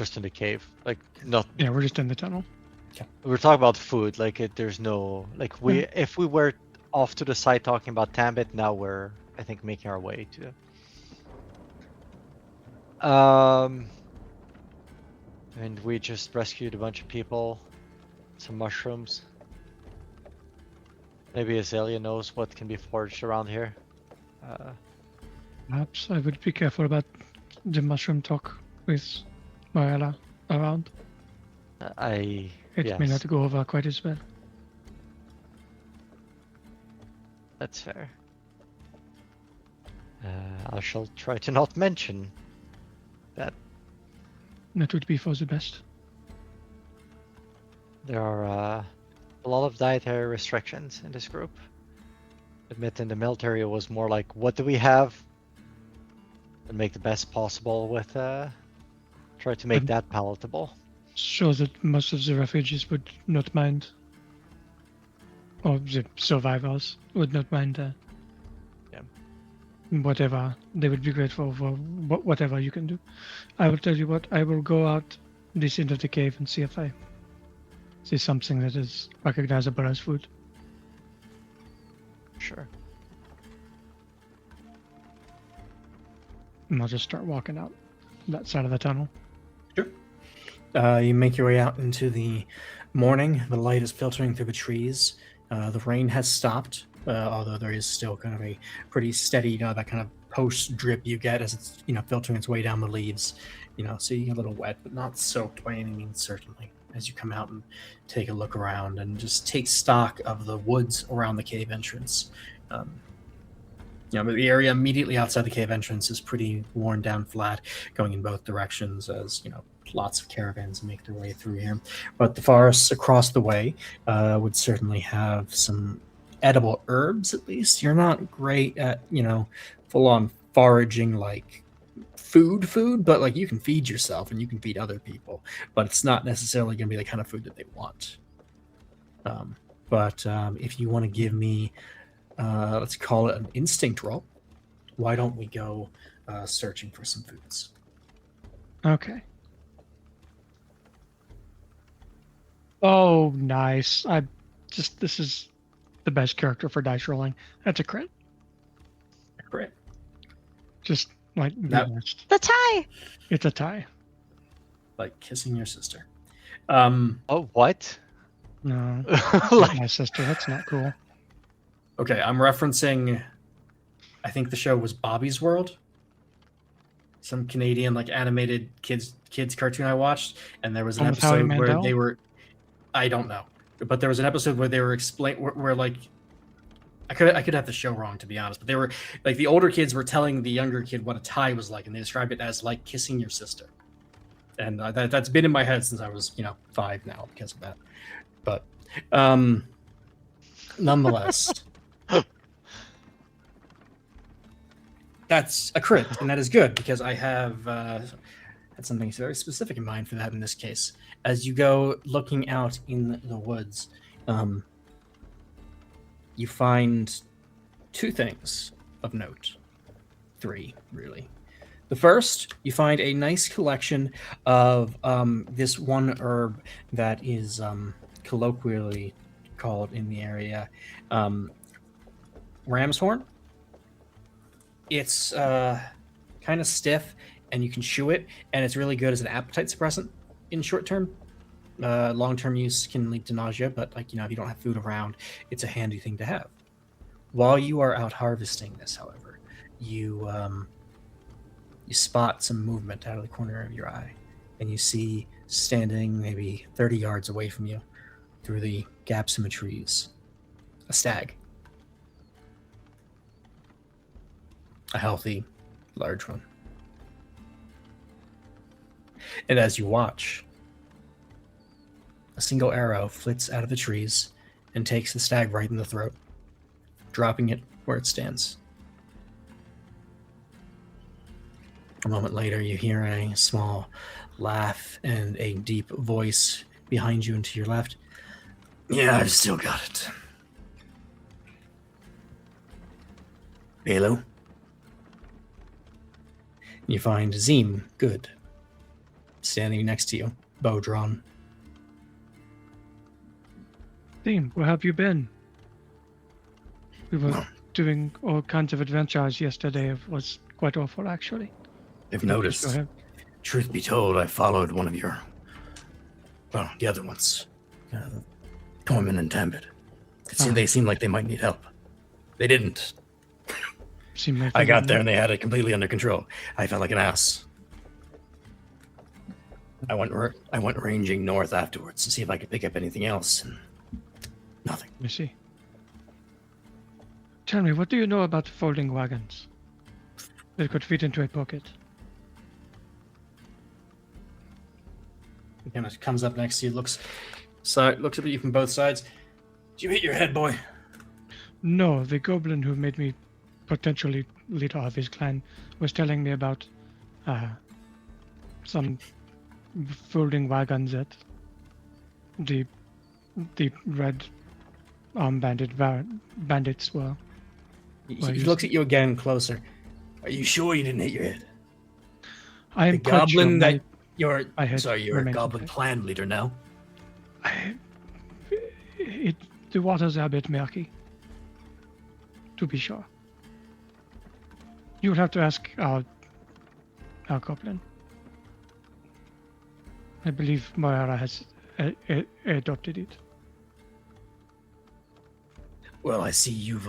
just in the cave, like not. Yeah, we're just in the tunnel. We're talking about food. Like there's no like if we were off to the side talking about Tambit, now we're I think making our way to. And we just rescued a bunch of people, some mushrooms. Maybe Azalea knows what can be foraged around here. Perhaps I would be careful about the mushroom talk with Marella around. It may yes, not go over quite as well. that's fair. I shall try to not mention that. That would be for the best. There are a lot of dietary restrictions in this group. Admit in the military it was more like, what do we have? And make the best possible with, try to make that palatable. Sure that most of the refugees would not mind, or the survivors would not mind whatever. They would be grateful for whatever you can do. I will tell you what, I will go out this end of the cave and see if I see something that is recognizable as food. Sure. And I'll just start walking out that side of the tunnel. Sure. You make your way out into the morning. The light is filtering through the trees. The rain has stopped, although there is still kind of a pretty steady, that kind of post drip you get as it's, filtering its way down the leaves. So you get a little wet, but not soaked by any means, certainly, as you come out and take a look around and just take stock of the woods around the cave entrance. The area immediately outside the cave entrance is pretty worn down flat, going in both directions as, lots of caravans make their way through here. But the forests across the way would certainly have some edible herbs, at least. You're not great at, full-on foraging like food, but like you can feed yourself and you can feed other people, but it's not necessarily going to be the kind of food that they want. But if you want to give me, let's call it an instinct roll, why don't we go searching for some foods? Okay. Oh, nice. This is the best character for dice rolling. That's a crit. Great. Just like That- be honest. The tie. It's a tie. Like kissing your sister. Oh, what? No, Like, my sister. That's not cool. Okay, I'm referencing, I think the show was Bobby's World. Some Canadian animated kids cartoon I watched, and there was an One with Howie episode where Mandel? they were, I don't know, but there was an episode where they were where I could have the show wrong, to be honest, but they were like, the older kids were telling the younger kid what a tie was like, and they described it as like kissing your sister. And that's been in my head since I was 5 now because of that. But nonetheless. That's a crit, and that is good because I have had something very specific in mind for that in this case. As you go looking out in the woods, you find 2 things of note. 3, really. The first, you find a nice collection of this one herb that is colloquially called in the area ram's horn. It's kind of stiff, and you can chew it, and it's really good as an appetite suppressant in short term. Long term use can lead to nausea, but if you don't have food around, it's a handy thing to have. While you are out harvesting this, however, you spot some movement out of the corner of your eye, and you see standing maybe 30 yards away from you through the gaps in the trees a stag. A healthy, large one. And as you watch, a single arrow flits out of the trees and takes the stag right in the throat, dropping it where it stands. A moment later, you hear a small laugh and a deep voice behind you and to your left. Yeah, I've still got it. Halo? You find Zim Good standing next to you, bow drawn. Zim, where have you been? We were doing all kinds of adventures yesterday. It was quite awful, actually. I've noticed. Truth be told, I followed one of your... Well, the other ones. Tormund and Tambit. They seemed like they might need help. They didn't. Like I got there and they had it completely under control. I felt like an ass. I went ranging north afterwards to see if I could pick up anything else, and nothing. Let me see. Tell me, what do you know about folding wagons that could fit into a pocket? He kind of comes up next to you, looks up at you from both sides. Did you hit your head, boy? No, the goblin who made me potentially leader of his clan was telling me about some folding wagons that the red bandits were. He looks at you again closer. Are you sure you didn't hit your head? I am the goblin sure that you're a remained goblin intact. clan leader now. The waters are a bit murky, to be sure. You will have to ask our goblin. I believe Moira has adopted it. Well, I see you've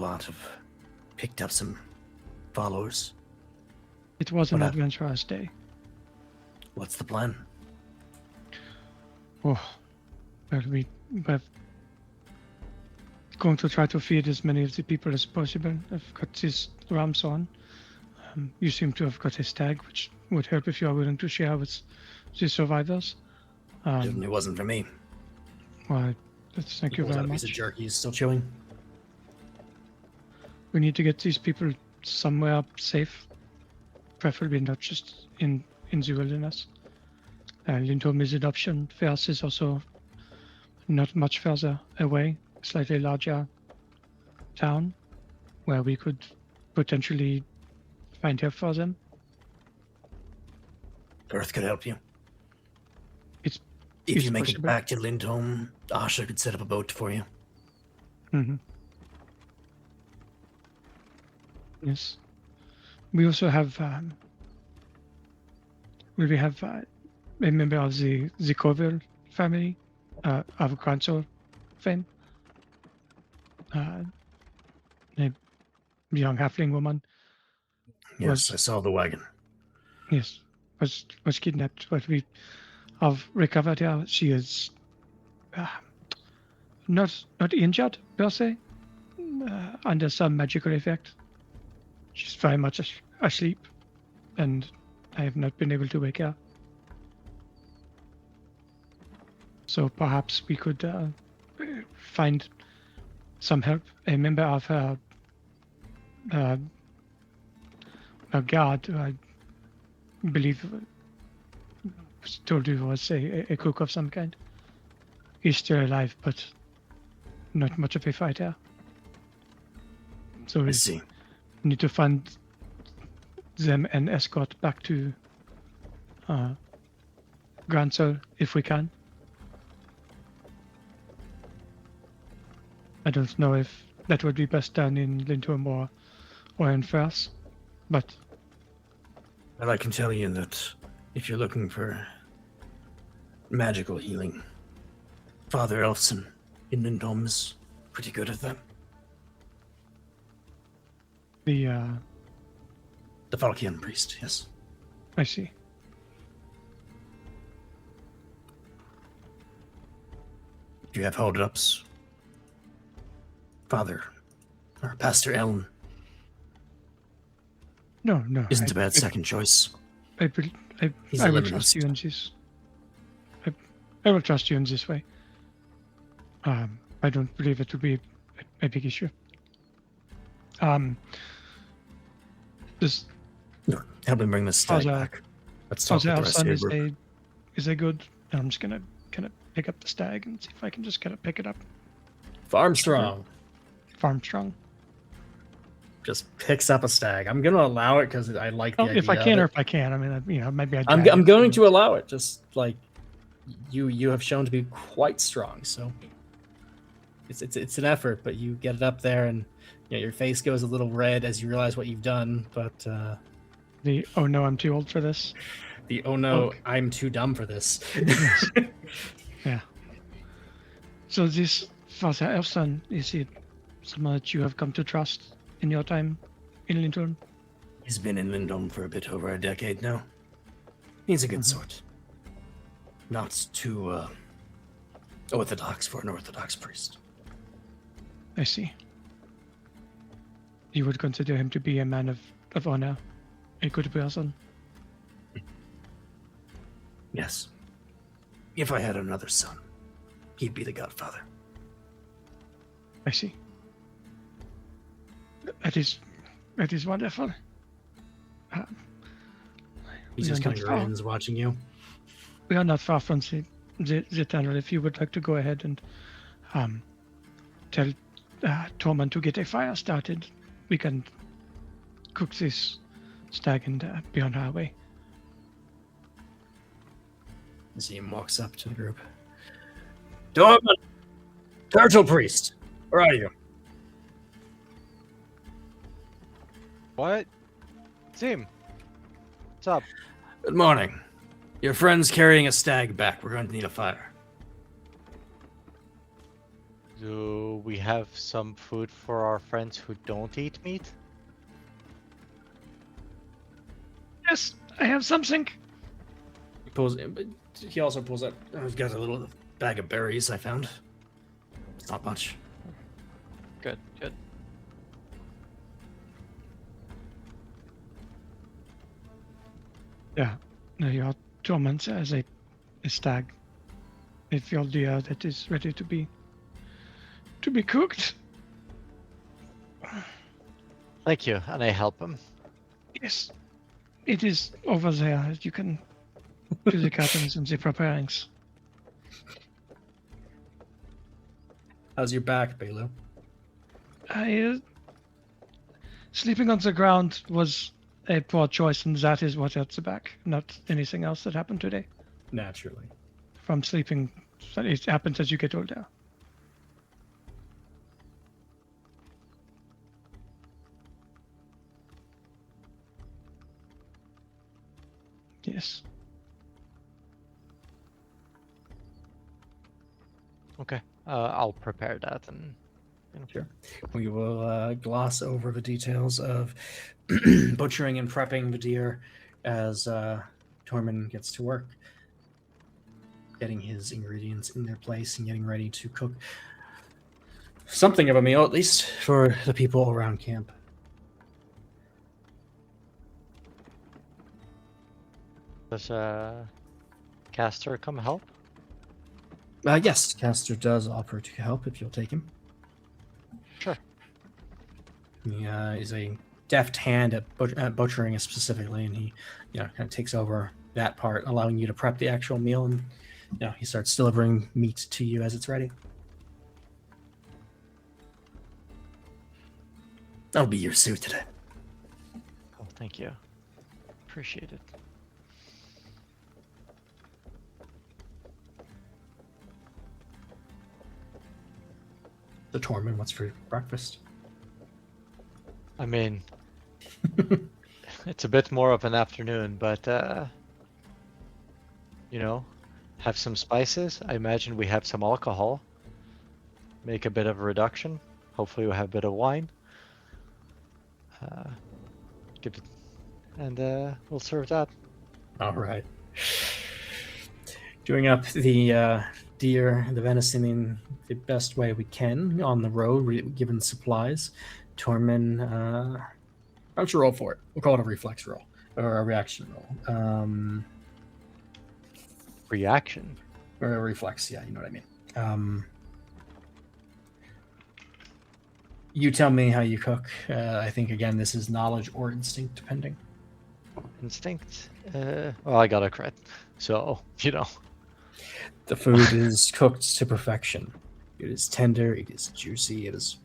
picked up some followers. It was an adventurous day. What's the plan? Oh, well, we're going to try to feed as many of the people as possible. I've got this rams on. You seem to have got a stag, which would help if you are willing to share with the survivors. It wasn't for me. Well, thank you very much. Piece of jerky is still chewing. We need to get these people somewhere safe, preferably not just in the wilderness. Lindholm is an option. Fairs is also not much further away, slightly larger town, where we could potentially find help for them. Earth could help you. If it's you make possible. it back to Lindholm, Asha could set up a boat for you. Mm-hmm. Yes. We also have a member of the Khavalor family, of Council fame. A young halfling woman. Yes, I saw the wagon. Yes, was kidnapped, but we have recovered her. She is not injured per se, under some magical effect. She's very much asleep, and I have not been able to wake her. So perhaps we could find some help. A member of her a guard who I believe was told you was a cook of some kind. He's still alive, but not much of a fighter. So I we see. need to find them and escort back to Grand Soul if we can. I don't know if that would be best done in Lintum or in Fers, but Well, I can tell you that if you're looking for magical healing, Father Elfson in Lindholm is pretty good at that. the The Valkian priest, yes. I see. Do you have holdups? Father, or Pastor Ellen No, isn't a bad second choice. I He's will a trust Lebanese. you in this. I will trust you in this way. I don't believe it will be a big issue. This No, help me bring this stag Father- back. Let's talk with the rest of your group. is a good. I'm just gonna kind of pick up the stag and see if I can just kind of pick it up. Farmstrong Farmstrong. just picks up a stag. I'm going to allow it because I like the Oh, idea if I of can it. or if I can. I mean, maybe I. I'm going to allow it. Just like you have shown to be quite strong, so it's an effort. But you get it up there, and your face goes a little red as you realize what you've done. But The oh no, I'm too old for this. the oh no, Okay. I'm too dumb for this. Yeah. So this Father Elfson, is it someone that you have come to trust in your time in Linton? He's been in Lindholm for a bit over a decade now. He's a good sort. Not too orthodox for an orthodox priest. I see. You would consider him to be a man of honor, a good person. Yes. If I had another son, he'd be the godfather. I see. That is wonderful. He We just are kind not of far- grins watching you. We are not far from the tunnel. If you would like to go ahead and tell Tormund to get a fire started, we can cook this stag and be on our way. Zim walks up to the group. Dorman! Turtle Priest! Where are you? What? Zim, what's up? Good morning. Your friend's carrying a stag back. We're going to need a fire. Do we have some food for our friends who don't eat meat? Yes, I have something. He also pulls up. I've got a little bag of berries I found. It's not much. Good, good. Yeah, no, your Tormund as a stag. A field deer that is ready to be cooked. Thank you, and I help him. Yes, it is over there. You can do the cuttings and the preparings. How's your back, Belu? Sleeping on the ground was a poor choice, and that is what hurts the back, not anything else that happened today. Naturally. From sleeping, it happens as you get older. Yes. Okay, I'll prepare that and. Sure. We will gloss over the details of butchering and prepping the deer as Tormund gets to work, getting his ingredients in their place and getting ready to cook something of a meal, at least for the people around camp. Does Castor come help? Yes, Castor does offer to help if you'll take him. Sure. He is a deft hand at butchering it specifically, and he, kind of takes over that part, allowing you to prep the actual meal, and he starts delivering meat to you as it's ready. That'll be your suit today. Oh, thank you. Appreciate it. The Tormund, what's for breakfast? I mean, it's a bit more of an afternoon, but have some spices. I imagine we have some alcohol. Make a bit of a reduction. Hopefully we'll have a bit of wine. Give it, and we'll serve that. All right. Doing up the deer, the venison in the best way we can on the road, given supplies. Tormund, why don't you roll for it? We'll call it a reflex roll or a reaction roll. Reaction or a reflex, yeah, you know what I mean. You tell me how you cook. I think again this is knowledge or instinct, depending. Instinct. Well, I got a crit, so The food is cooked to perfection. It is tender. It is juicy. It is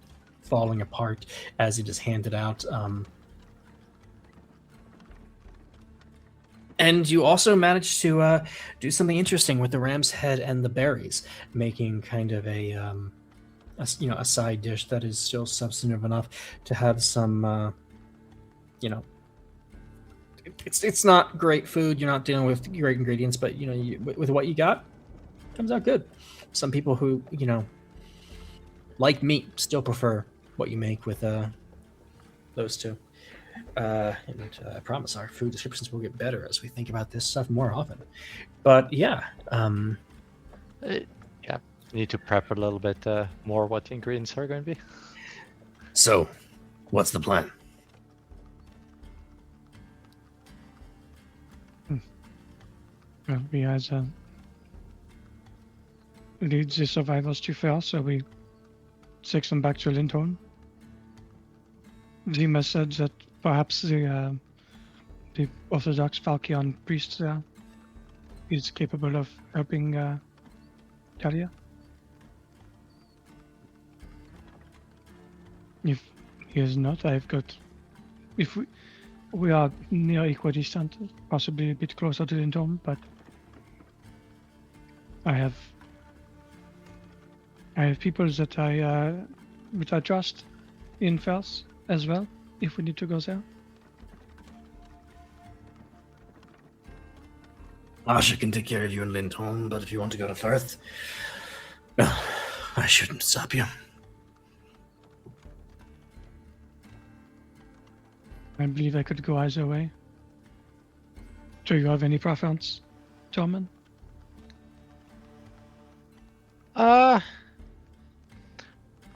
falling apart as it is handed out. And you also managed to do something interesting with the ram's head and the berries, making kind of a side dish that is still substantive enough to have some, it's not great food. You're not dealing with great ingredients, but with what you got, it comes out good. Some people who like meat still prefer what you make with those two. And I promise our food descriptions will get better as we think about this stuff more often. But yeah. Need to prep a little bit more what the ingredients are going to be. So, what's the plan? Well, we as lead the survivors to Fair, so we take them back to Lindholm. Zima said that perhaps the Orthodox Valkyrian priest is capable of helping Talia. If he is not, if we are near equidistant, possibly a bit closer to Lindholm, but I have people that I trust in Fels as well, if we need to go there. Asha can take care of you in Lindholm, but if you want to go to Firth, well, I shouldn't stop you. I believe I could go either way. Do you have any preference, Tormund?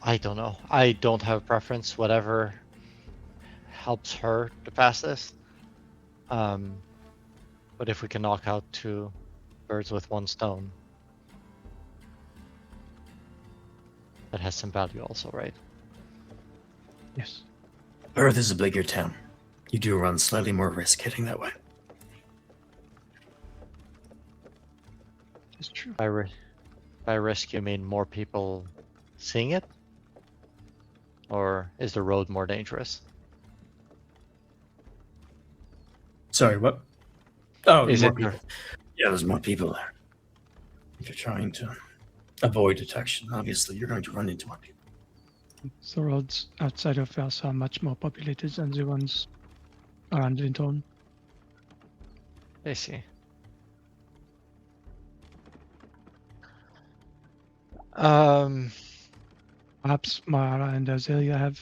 I don't know. I don't have a preference. Whatever helps her to pass this. But if we can knock out 2 birds with 1 stone, that has some value also, right? Yes. Firth is a bigger town. You do run slightly more risk heading that way. That's true. By risk, you mean more people seeing it? Or is the road more dangerous? Sorry, what? Oh, is more it? people. Yeah, there's more people there. If you're trying to avoid detection, obviously you're going to run into more people. The roads outside of Fels are much more populated than the ones around Lindholm. I see. Perhaps Mara and Azalea have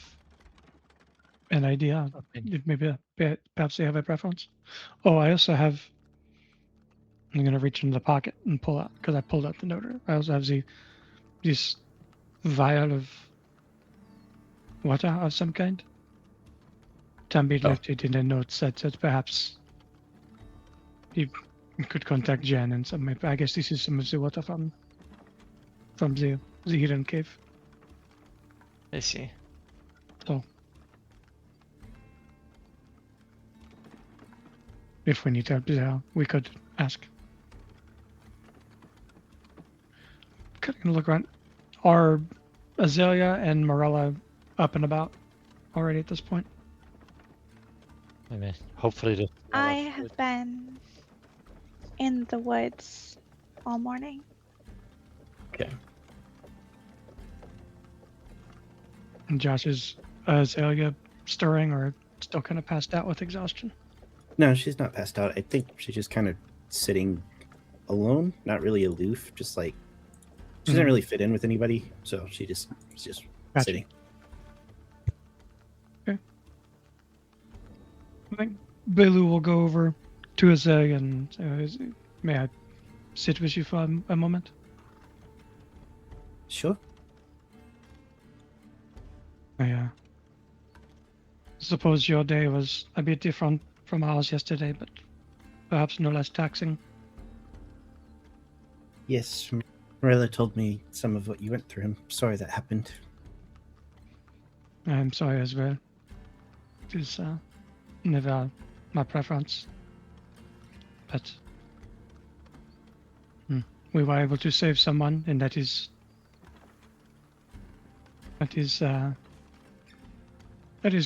an idea. Maybe perhaps they have a preference. Oh, I also have. I'm gonna reach into the pocket and pull out, because I pulled out the noter. I also have this vial of water of some kind. Tambi left it in the notes that perhaps you could contact Jen and some. I guess this is some of the water from the hidden cave. I see. So if we need help there, we could ask. Gonna look around. Are Azalea and Morella up and about already at this point? I mean, hopefully the. I have been in the woods all morning. Okay. And Josh, is Azalea stirring or still kind of passed out with exhaustion? No, she's not passed out. I think she's just kind of sitting alone, not really aloof, just like she doesn't really fit in with anybody, so she's just Gotcha. sitting. Okay. I think Belu will go over to Azalea and say, may I sit with you for a moment? Sure. I suppose your day was a bit different from ours yesterday, but perhaps no less taxing. Yes, Marilla told me some of what you went through. I'm sorry that happened. I'm sorry as well. It is never my preference. But we were able to save someone, and that is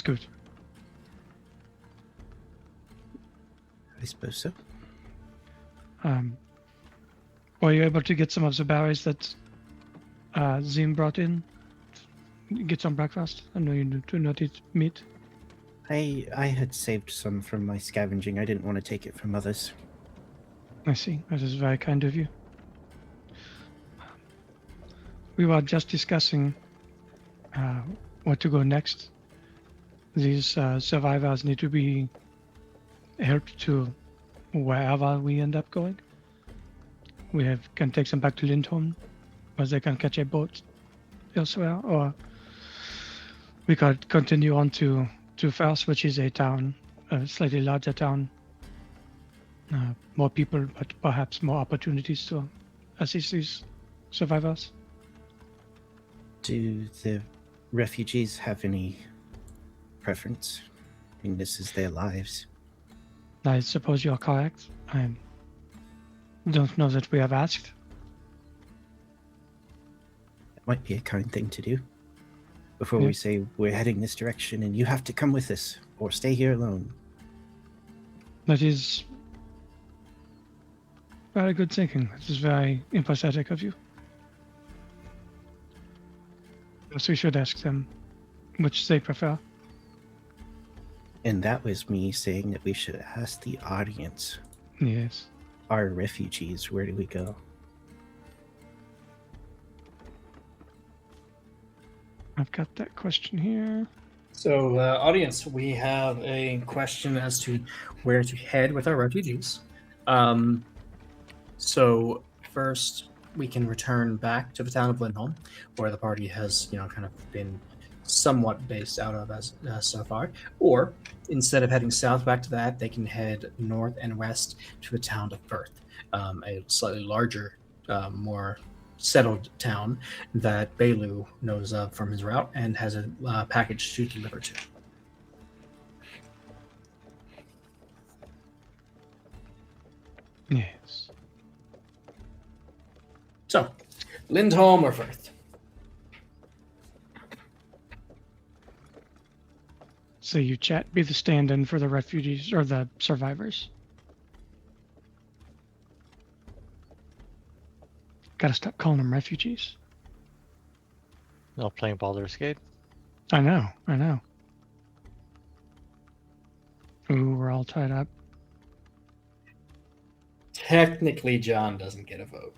good. I suppose so. Were you able to get some of the berries that Zim brought in? Get some breakfast? I know you do not eat meat. I had saved some from my scavenging. I didn't want to take it from others. I see. That is very kind of you. We were just discussing where to go next. These survivors need to be helped to wherever we end up going. We can take them back to Lindholm, where they can catch a boat elsewhere, or we could continue on to Faust, which is a town, a slightly larger town. More people, but perhaps more opportunities to assist these survivors. Do the refugees have any preference? I mean, this is their lives. I suppose you're correct. I don't know that we have asked. It might be a kind thing to do. Before we say we're heading this direction and you have to come with us or stay here alone. That is very good thinking. This is very empathetic of you. Perhaps we should ask them which they prefer. And that was me saying that we should ask the audience. Yes. Our refugees, where do we go? I've got that question here. So, audience, we have a question as to where to head with our refugees. So, first, we can return back to the town of Lindholm, where the party has, kind of been somewhat based out of as so far. Or, instead of heading south back to that, they can head north and west to the town of Perth, a slightly larger, more settled town that Belu knows of from his route and has a package to deliver to. Yes. So, Lindholm or Firth? So you chat, be the stand-in for the refugees or the survivors. Gotta stop calling them refugees. Not playing Baldur's Gate. I know. Ooh, we're all tied up. Technically, John doesn't get a vote.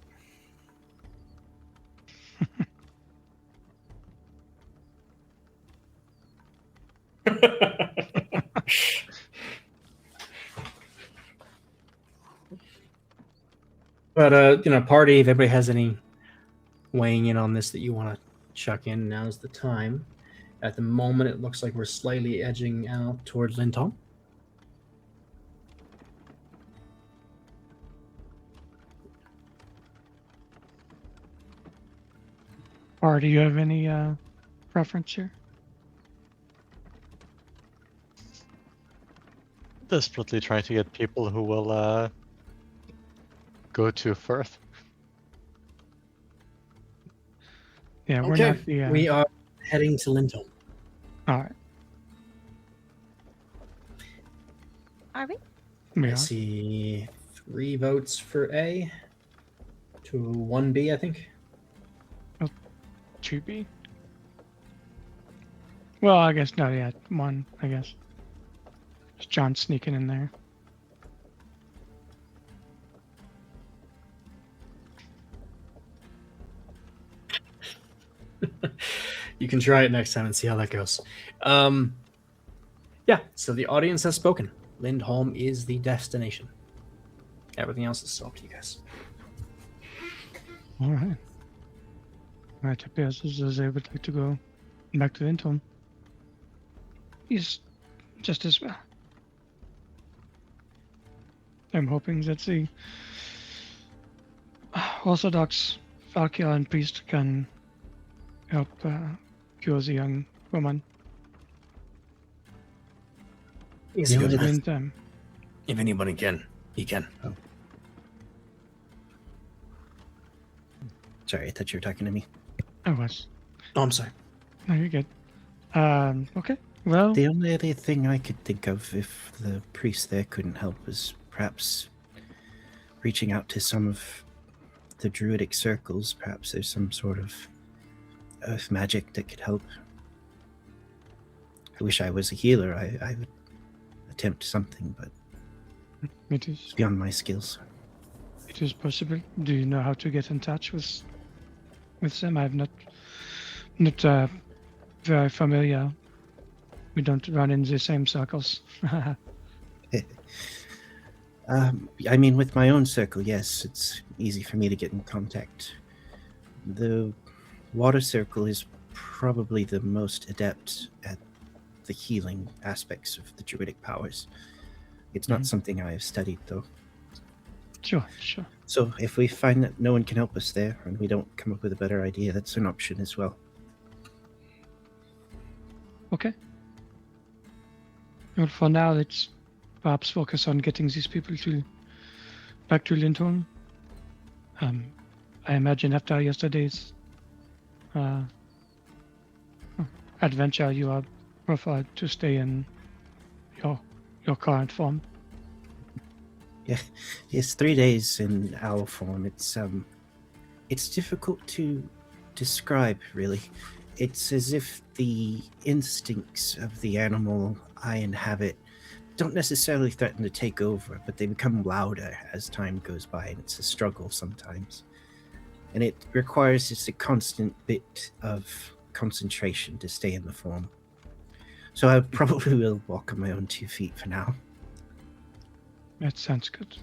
But party, if everybody has any weighing in on this that you want to chuck in, now's the time. At the moment, it looks like we're slightly edging out towards Lindholm. Or do you have any preference here? Desperately trying to get people who will go to Firth. Yeah, we're Okay, not the. we are heading to Lindholm. All right, Are we? we I are. see 3 votes for A to 1B, I think. 2B. Well, I guess not yet. 1, I guess. There's John sneaking in there. You can try it next time and see how that goes. Yeah, so the audience has spoken. Lindholm is the destination. Everything else is still up to you guys. All right. Right, it appears as though they would like to go back to Lindholm. He's just as well. I'm hoping that the Orthodox Valkyrian priest can help cure the young woman. He's In good the at it. meantime, If anybody can, he can. Sorry, I thought you were talking to me. I was. Oh, I'm sorry. No, you're good. Okay. Well, The only other thing I could think of if the priest there couldn't help was perhaps reaching out to some of the druidic circles. Perhaps there's some sort of earth magic that could help. I wish I was a healer. I would attempt something, but it it's is. beyond my skills. It is possible. Do you know how to get in touch with them? I'm not very familiar. We don't run in the same circles. I mean, with my own circle, yes, it's easy for me to get in contact. The water circle is probably the most adept at the healing aspects of the druidic powers. It's not something I have studied, though. Sure. So if we find that no one can help us there, and we don't come up with a better idea, that's an option as well. Okay. Well, for now, let's perhaps focus on getting these people back to Lindholm. I imagine after yesterday's adventure, you are preferred to stay in your current form. Yeah, it's 3 days in owl form. It's difficult to describe, really. It's as if the instincts of the animal I inhabit don't necessarily threaten to take over, but they become louder as time goes by, and it's a struggle sometimes. And it requires just a constant bit of concentration to stay in the form. So I probably will walk on my own 2 feet for now. That sounds good.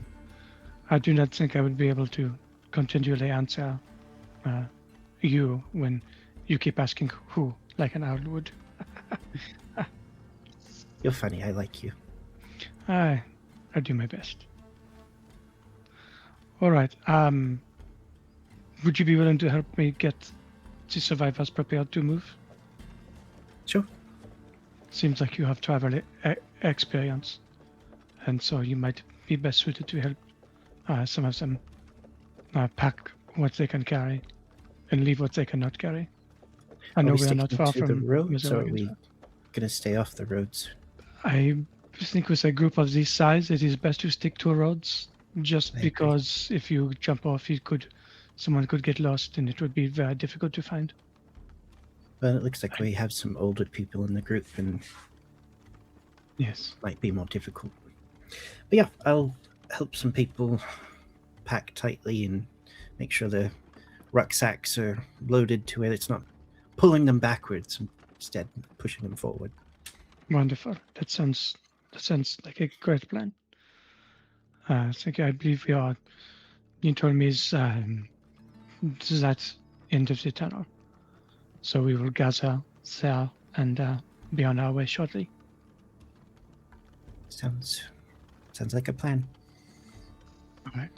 I do not think I would be able to continually answer you when you keep asking who, like an owl would. You're funny. I like you. I do my best. All right. Would you be willing to help me get the survivors prepared to move? Sure. Seems like you have travel experience, and so you might be best suited to help some of them pack what they can carry and leave what they cannot carry. I know we are not far from the roads, or are Missouri. we going to stay off the roads? I think with a group of this size, it is best to stick to roads, just I agree. because if you jump off, someone could get lost, and it would be very difficult to find. Well, it looks like we have some older people in the group, and Yes. might be more difficult. But yeah, I'll help some people pack tightly and make sure the rucksacks are loaded to where it's not pulling them backwards, instead pushing them forward. Wonderful. That sounds like a great plan. I believe you told me is that end of the tunnel. So we will gather there and be on our way shortly. Sounds like a plan. All right.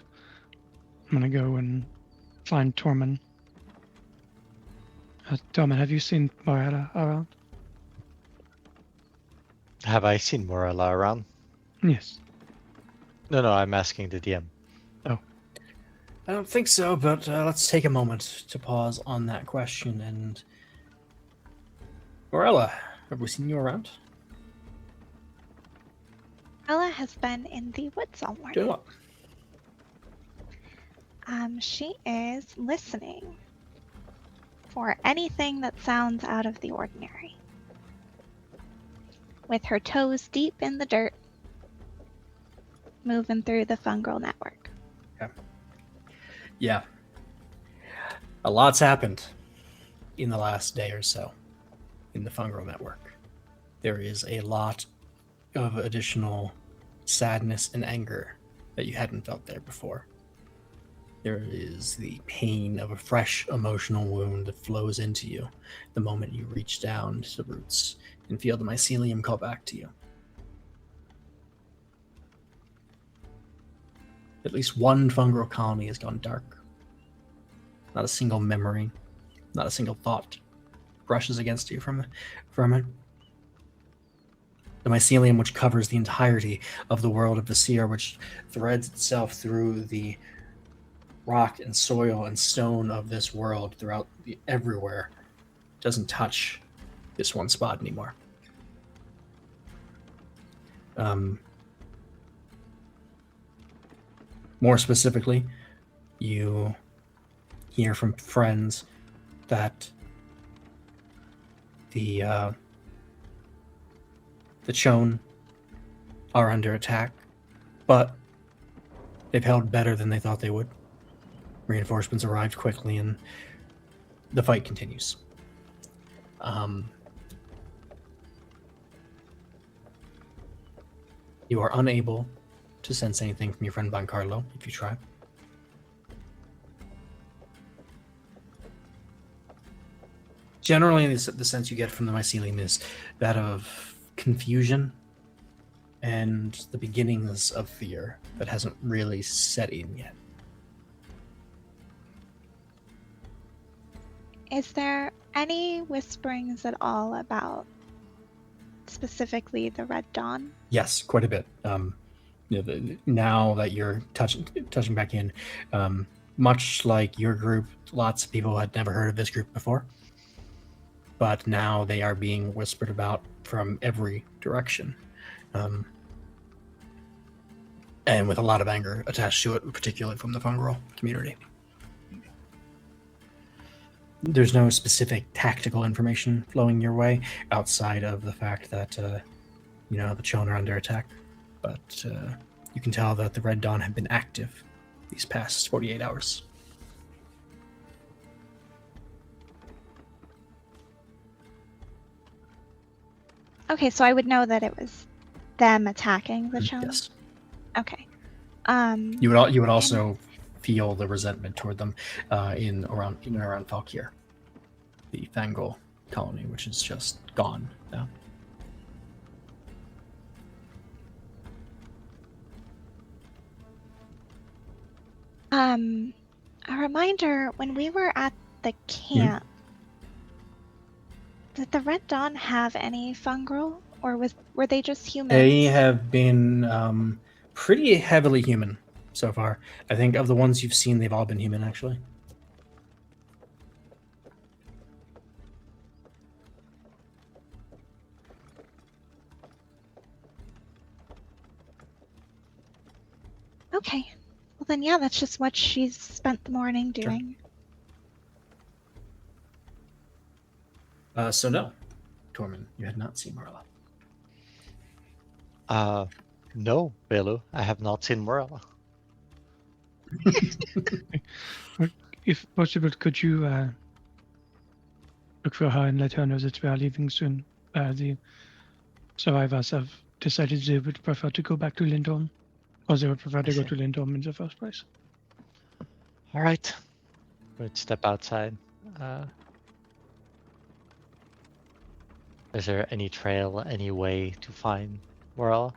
I'm gonna go and find Tormund. Tormund, have you seen Morella around? Have I seen Morella around? Yes. No, I'm asking the DM. I don't think so, but let's take a moment to pause on that question. And Morella, have we seen you around? Ella has been in the woods all morning. Doing what? She is listening for anything that sounds out of the ordinary. With her toes deep in the dirt, moving through the fungal network. Yeah. A lot's happened in the last day or so in the fungal network. There is a lot of additional sadness and anger that you hadn't felt there before. There is the pain of a fresh emotional wound that flows into you the moment you reach down to the roots and feel the mycelium call back to you. At least one fungal colony has gone dark. Not a single memory, not a single thought brushes against you from it. The mycelium, which covers the entirety of the world of Vesir, which threads itself through the rock and soil and stone of this world throughout everywhere, doesn't touch this one spot anymore. More specifically, you hear from friends that the Chone are under attack, but they've held better than they thought they would. Reinforcements arrived quickly, and the fight continues. You are unable to sense anything from your friend Bancarlo if you try. Generally, the sense you get from the mycelium is that of confusion and the beginnings of fear that hasn't really set in yet. Is there any whisperings at all about specifically the Red Dawn? Yes, quite a bit. Now that you're touching back in, much like your group, lots of people had never heard of this group before. But now they are being whispered about from every direction. And with a lot of anger attached to it, particularly from the fungal community. There's no specific tactical information flowing your way outside of the fact that, the Chone are under attack. But you can tell that the Red Dawn have been active these past 48 hours. Okay, so I would know that it was them attacking the Chone? Yes. Okay. You would also feel the resentment toward them in and around Falkir, the Fangol colony, which is just gone now. A reminder, when we were at the camp, did the Red Dawn have any fungal, or were they just humans? They have been pretty heavily human so far. I think of the ones you've seen, they've all been human, actually. Okay. Well then, yeah, that's just what she's spent the morning doing. Sure. So no, Tormund, you had not seen Morella. No, Belu, I have not seen Morella. If possible, could you look for her and let her know that we are leaving soon? The survivors have decided they would prefer to go back to Lindorm, or they would prefer to go to Lindorm in the first place. All right, let's step outside. Is there any trail, any way to find Morella?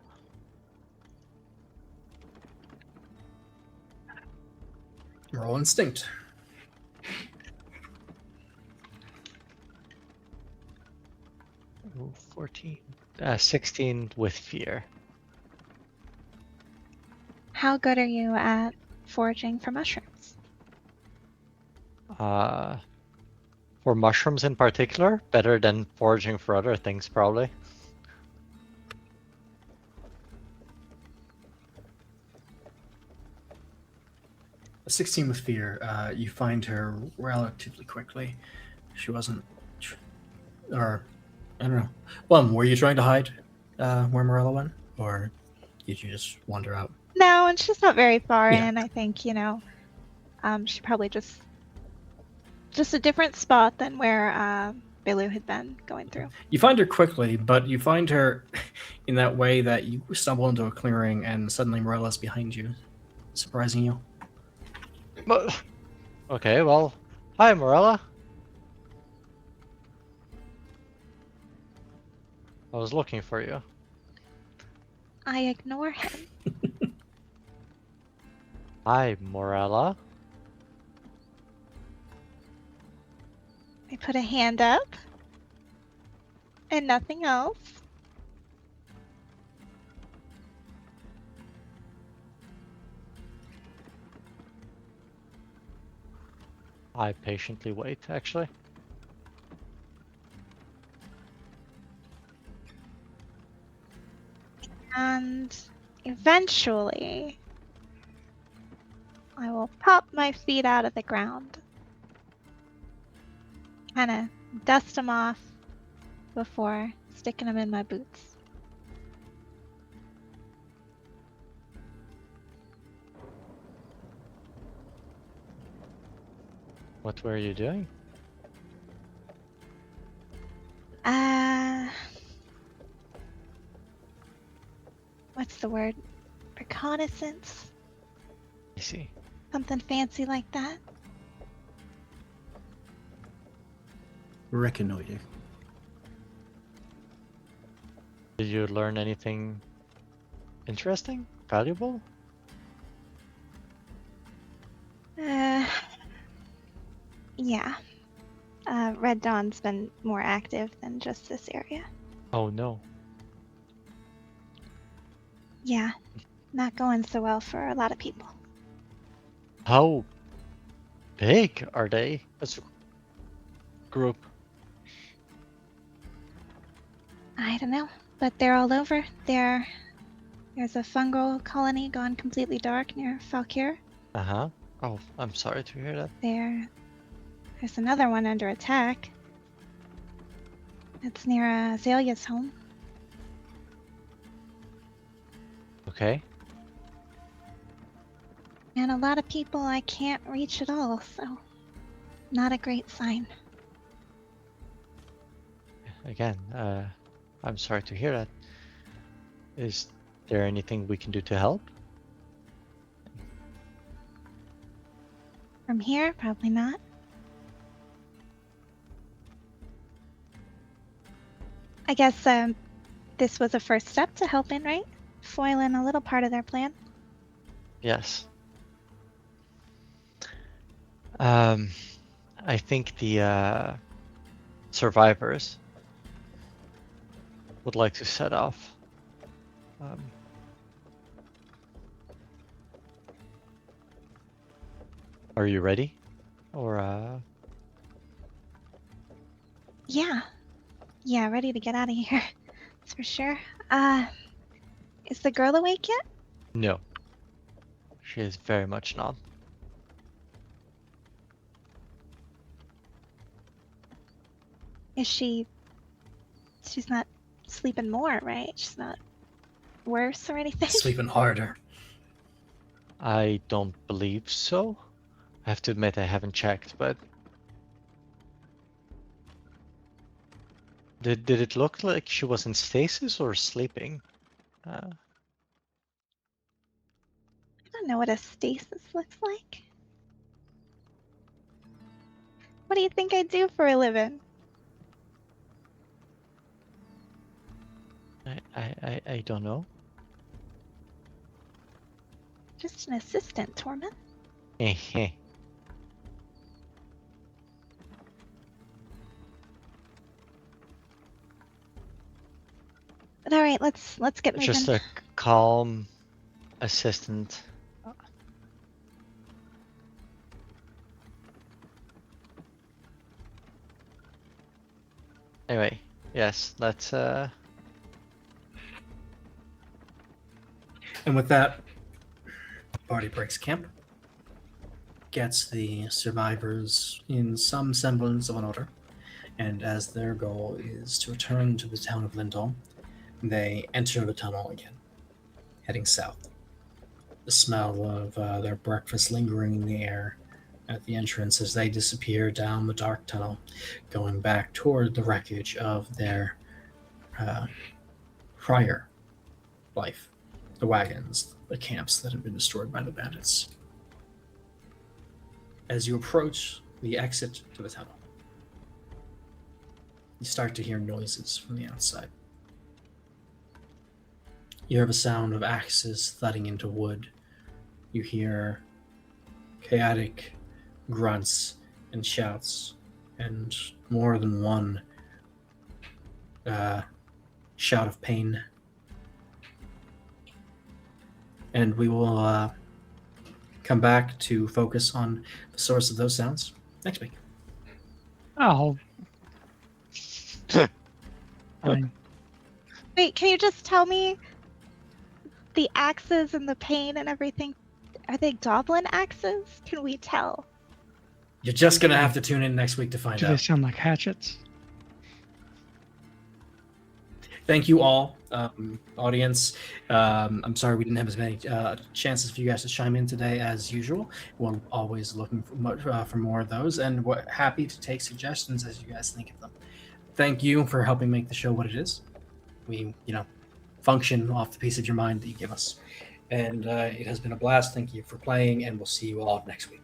Roll instinct. Ooh, 14. 16 with fear. How good are you at foraging for mushrooms? For mushrooms in particular, better than foraging for other things, probably. A 16 with fear. You find her relatively quickly. She wasn't, or I don't know. Were you trying to hide where Morella went, or did you just wander out? No, and she's not very far Yeah. in. I think, she probably just a different spot than where Belu had been going through. You find her quickly, but you find her in that way that you stumble into a clearing and suddenly Morella's behind you, surprising you. Okay, well, hi, Morella. I was looking for you. I ignore him. Hi, Morella. I put a hand up. And nothing else. I patiently wait, actually. And eventually, I will pop my feet out of the ground. Kind of dust them off before sticking them in my boots. What were you doing? What's the word? Reconnaissance? I see. Something fancy like that? Reconnoiter. Did you learn anything interesting? Valuable? Yeah. Red Dawn's been more active than just this area. Oh no. Yeah. Not going so well for a lot of people. How big are they as a group? I don't know, but they're all over. There's a fungal colony gone completely dark near Falkir. Uh-huh. Oh, I'm sorry to hear that. There's another one under attack. It's near Azalea's home. Okay. And a lot of people I can't reach at all, so not a great sign. Again, I'm sorry to hear that. Is there anything we can do to help? From here, probably not. I guess this was a first step to helping, right? Foiling a little part of their plan. Yes. I think the survivors would like to set off. Are you ready? Or Yeah, ready to get out of here. That's for sure. Is the girl awake yet? No. She is very much not. Is she's not sleeping more, right? She's not worse or anything? Sleeping harder. I don't believe so. I have to admit I haven't checked, but did it look like she was in stasis or sleeping? I don't know what a stasis looks like. What do you think I do for a living? I don't know. Just an assistant, Torment. Heh. But all right, let's get moving. Just a calm assistant Anyway, yes, let's. And with that, party breaks camp, gets the survivors in some semblance of an order, and as their goal is to return to the town of Lindholm, they enter the tunnel again, heading south. The smell of their breakfast lingering in the air at the entrance as they disappear down the dark tunnel, going back toward the wreckage of their prior life. The wagons, the camps that had been destroyed by the bandits. As you approach the exit to the tunnel, you start to hear noises from the outside. You hear the sound of axes thudding into wood. You hear chaotic grunts and shouts, and more than one shout of pain. And we will come back to focus on the source of those sounds next week. Oh. Fine. Wait, can you just tell me the axes and the pain and everything? Are they goblin axes? Can we tell? You're just going to have to tune in next week to find Do out. they sound like hatchets? Thank you all, audience. I'm sorry we didn't have as many chances for you guys to chime in today as usual. We're always looking for more of those, and we're happy to take suggestions as you guys think of them. Thank you for helping make the show what it is. We, function off the piece of your mind that you give us. And it has been a blast. Thank you for playing, and we'll see you all next week.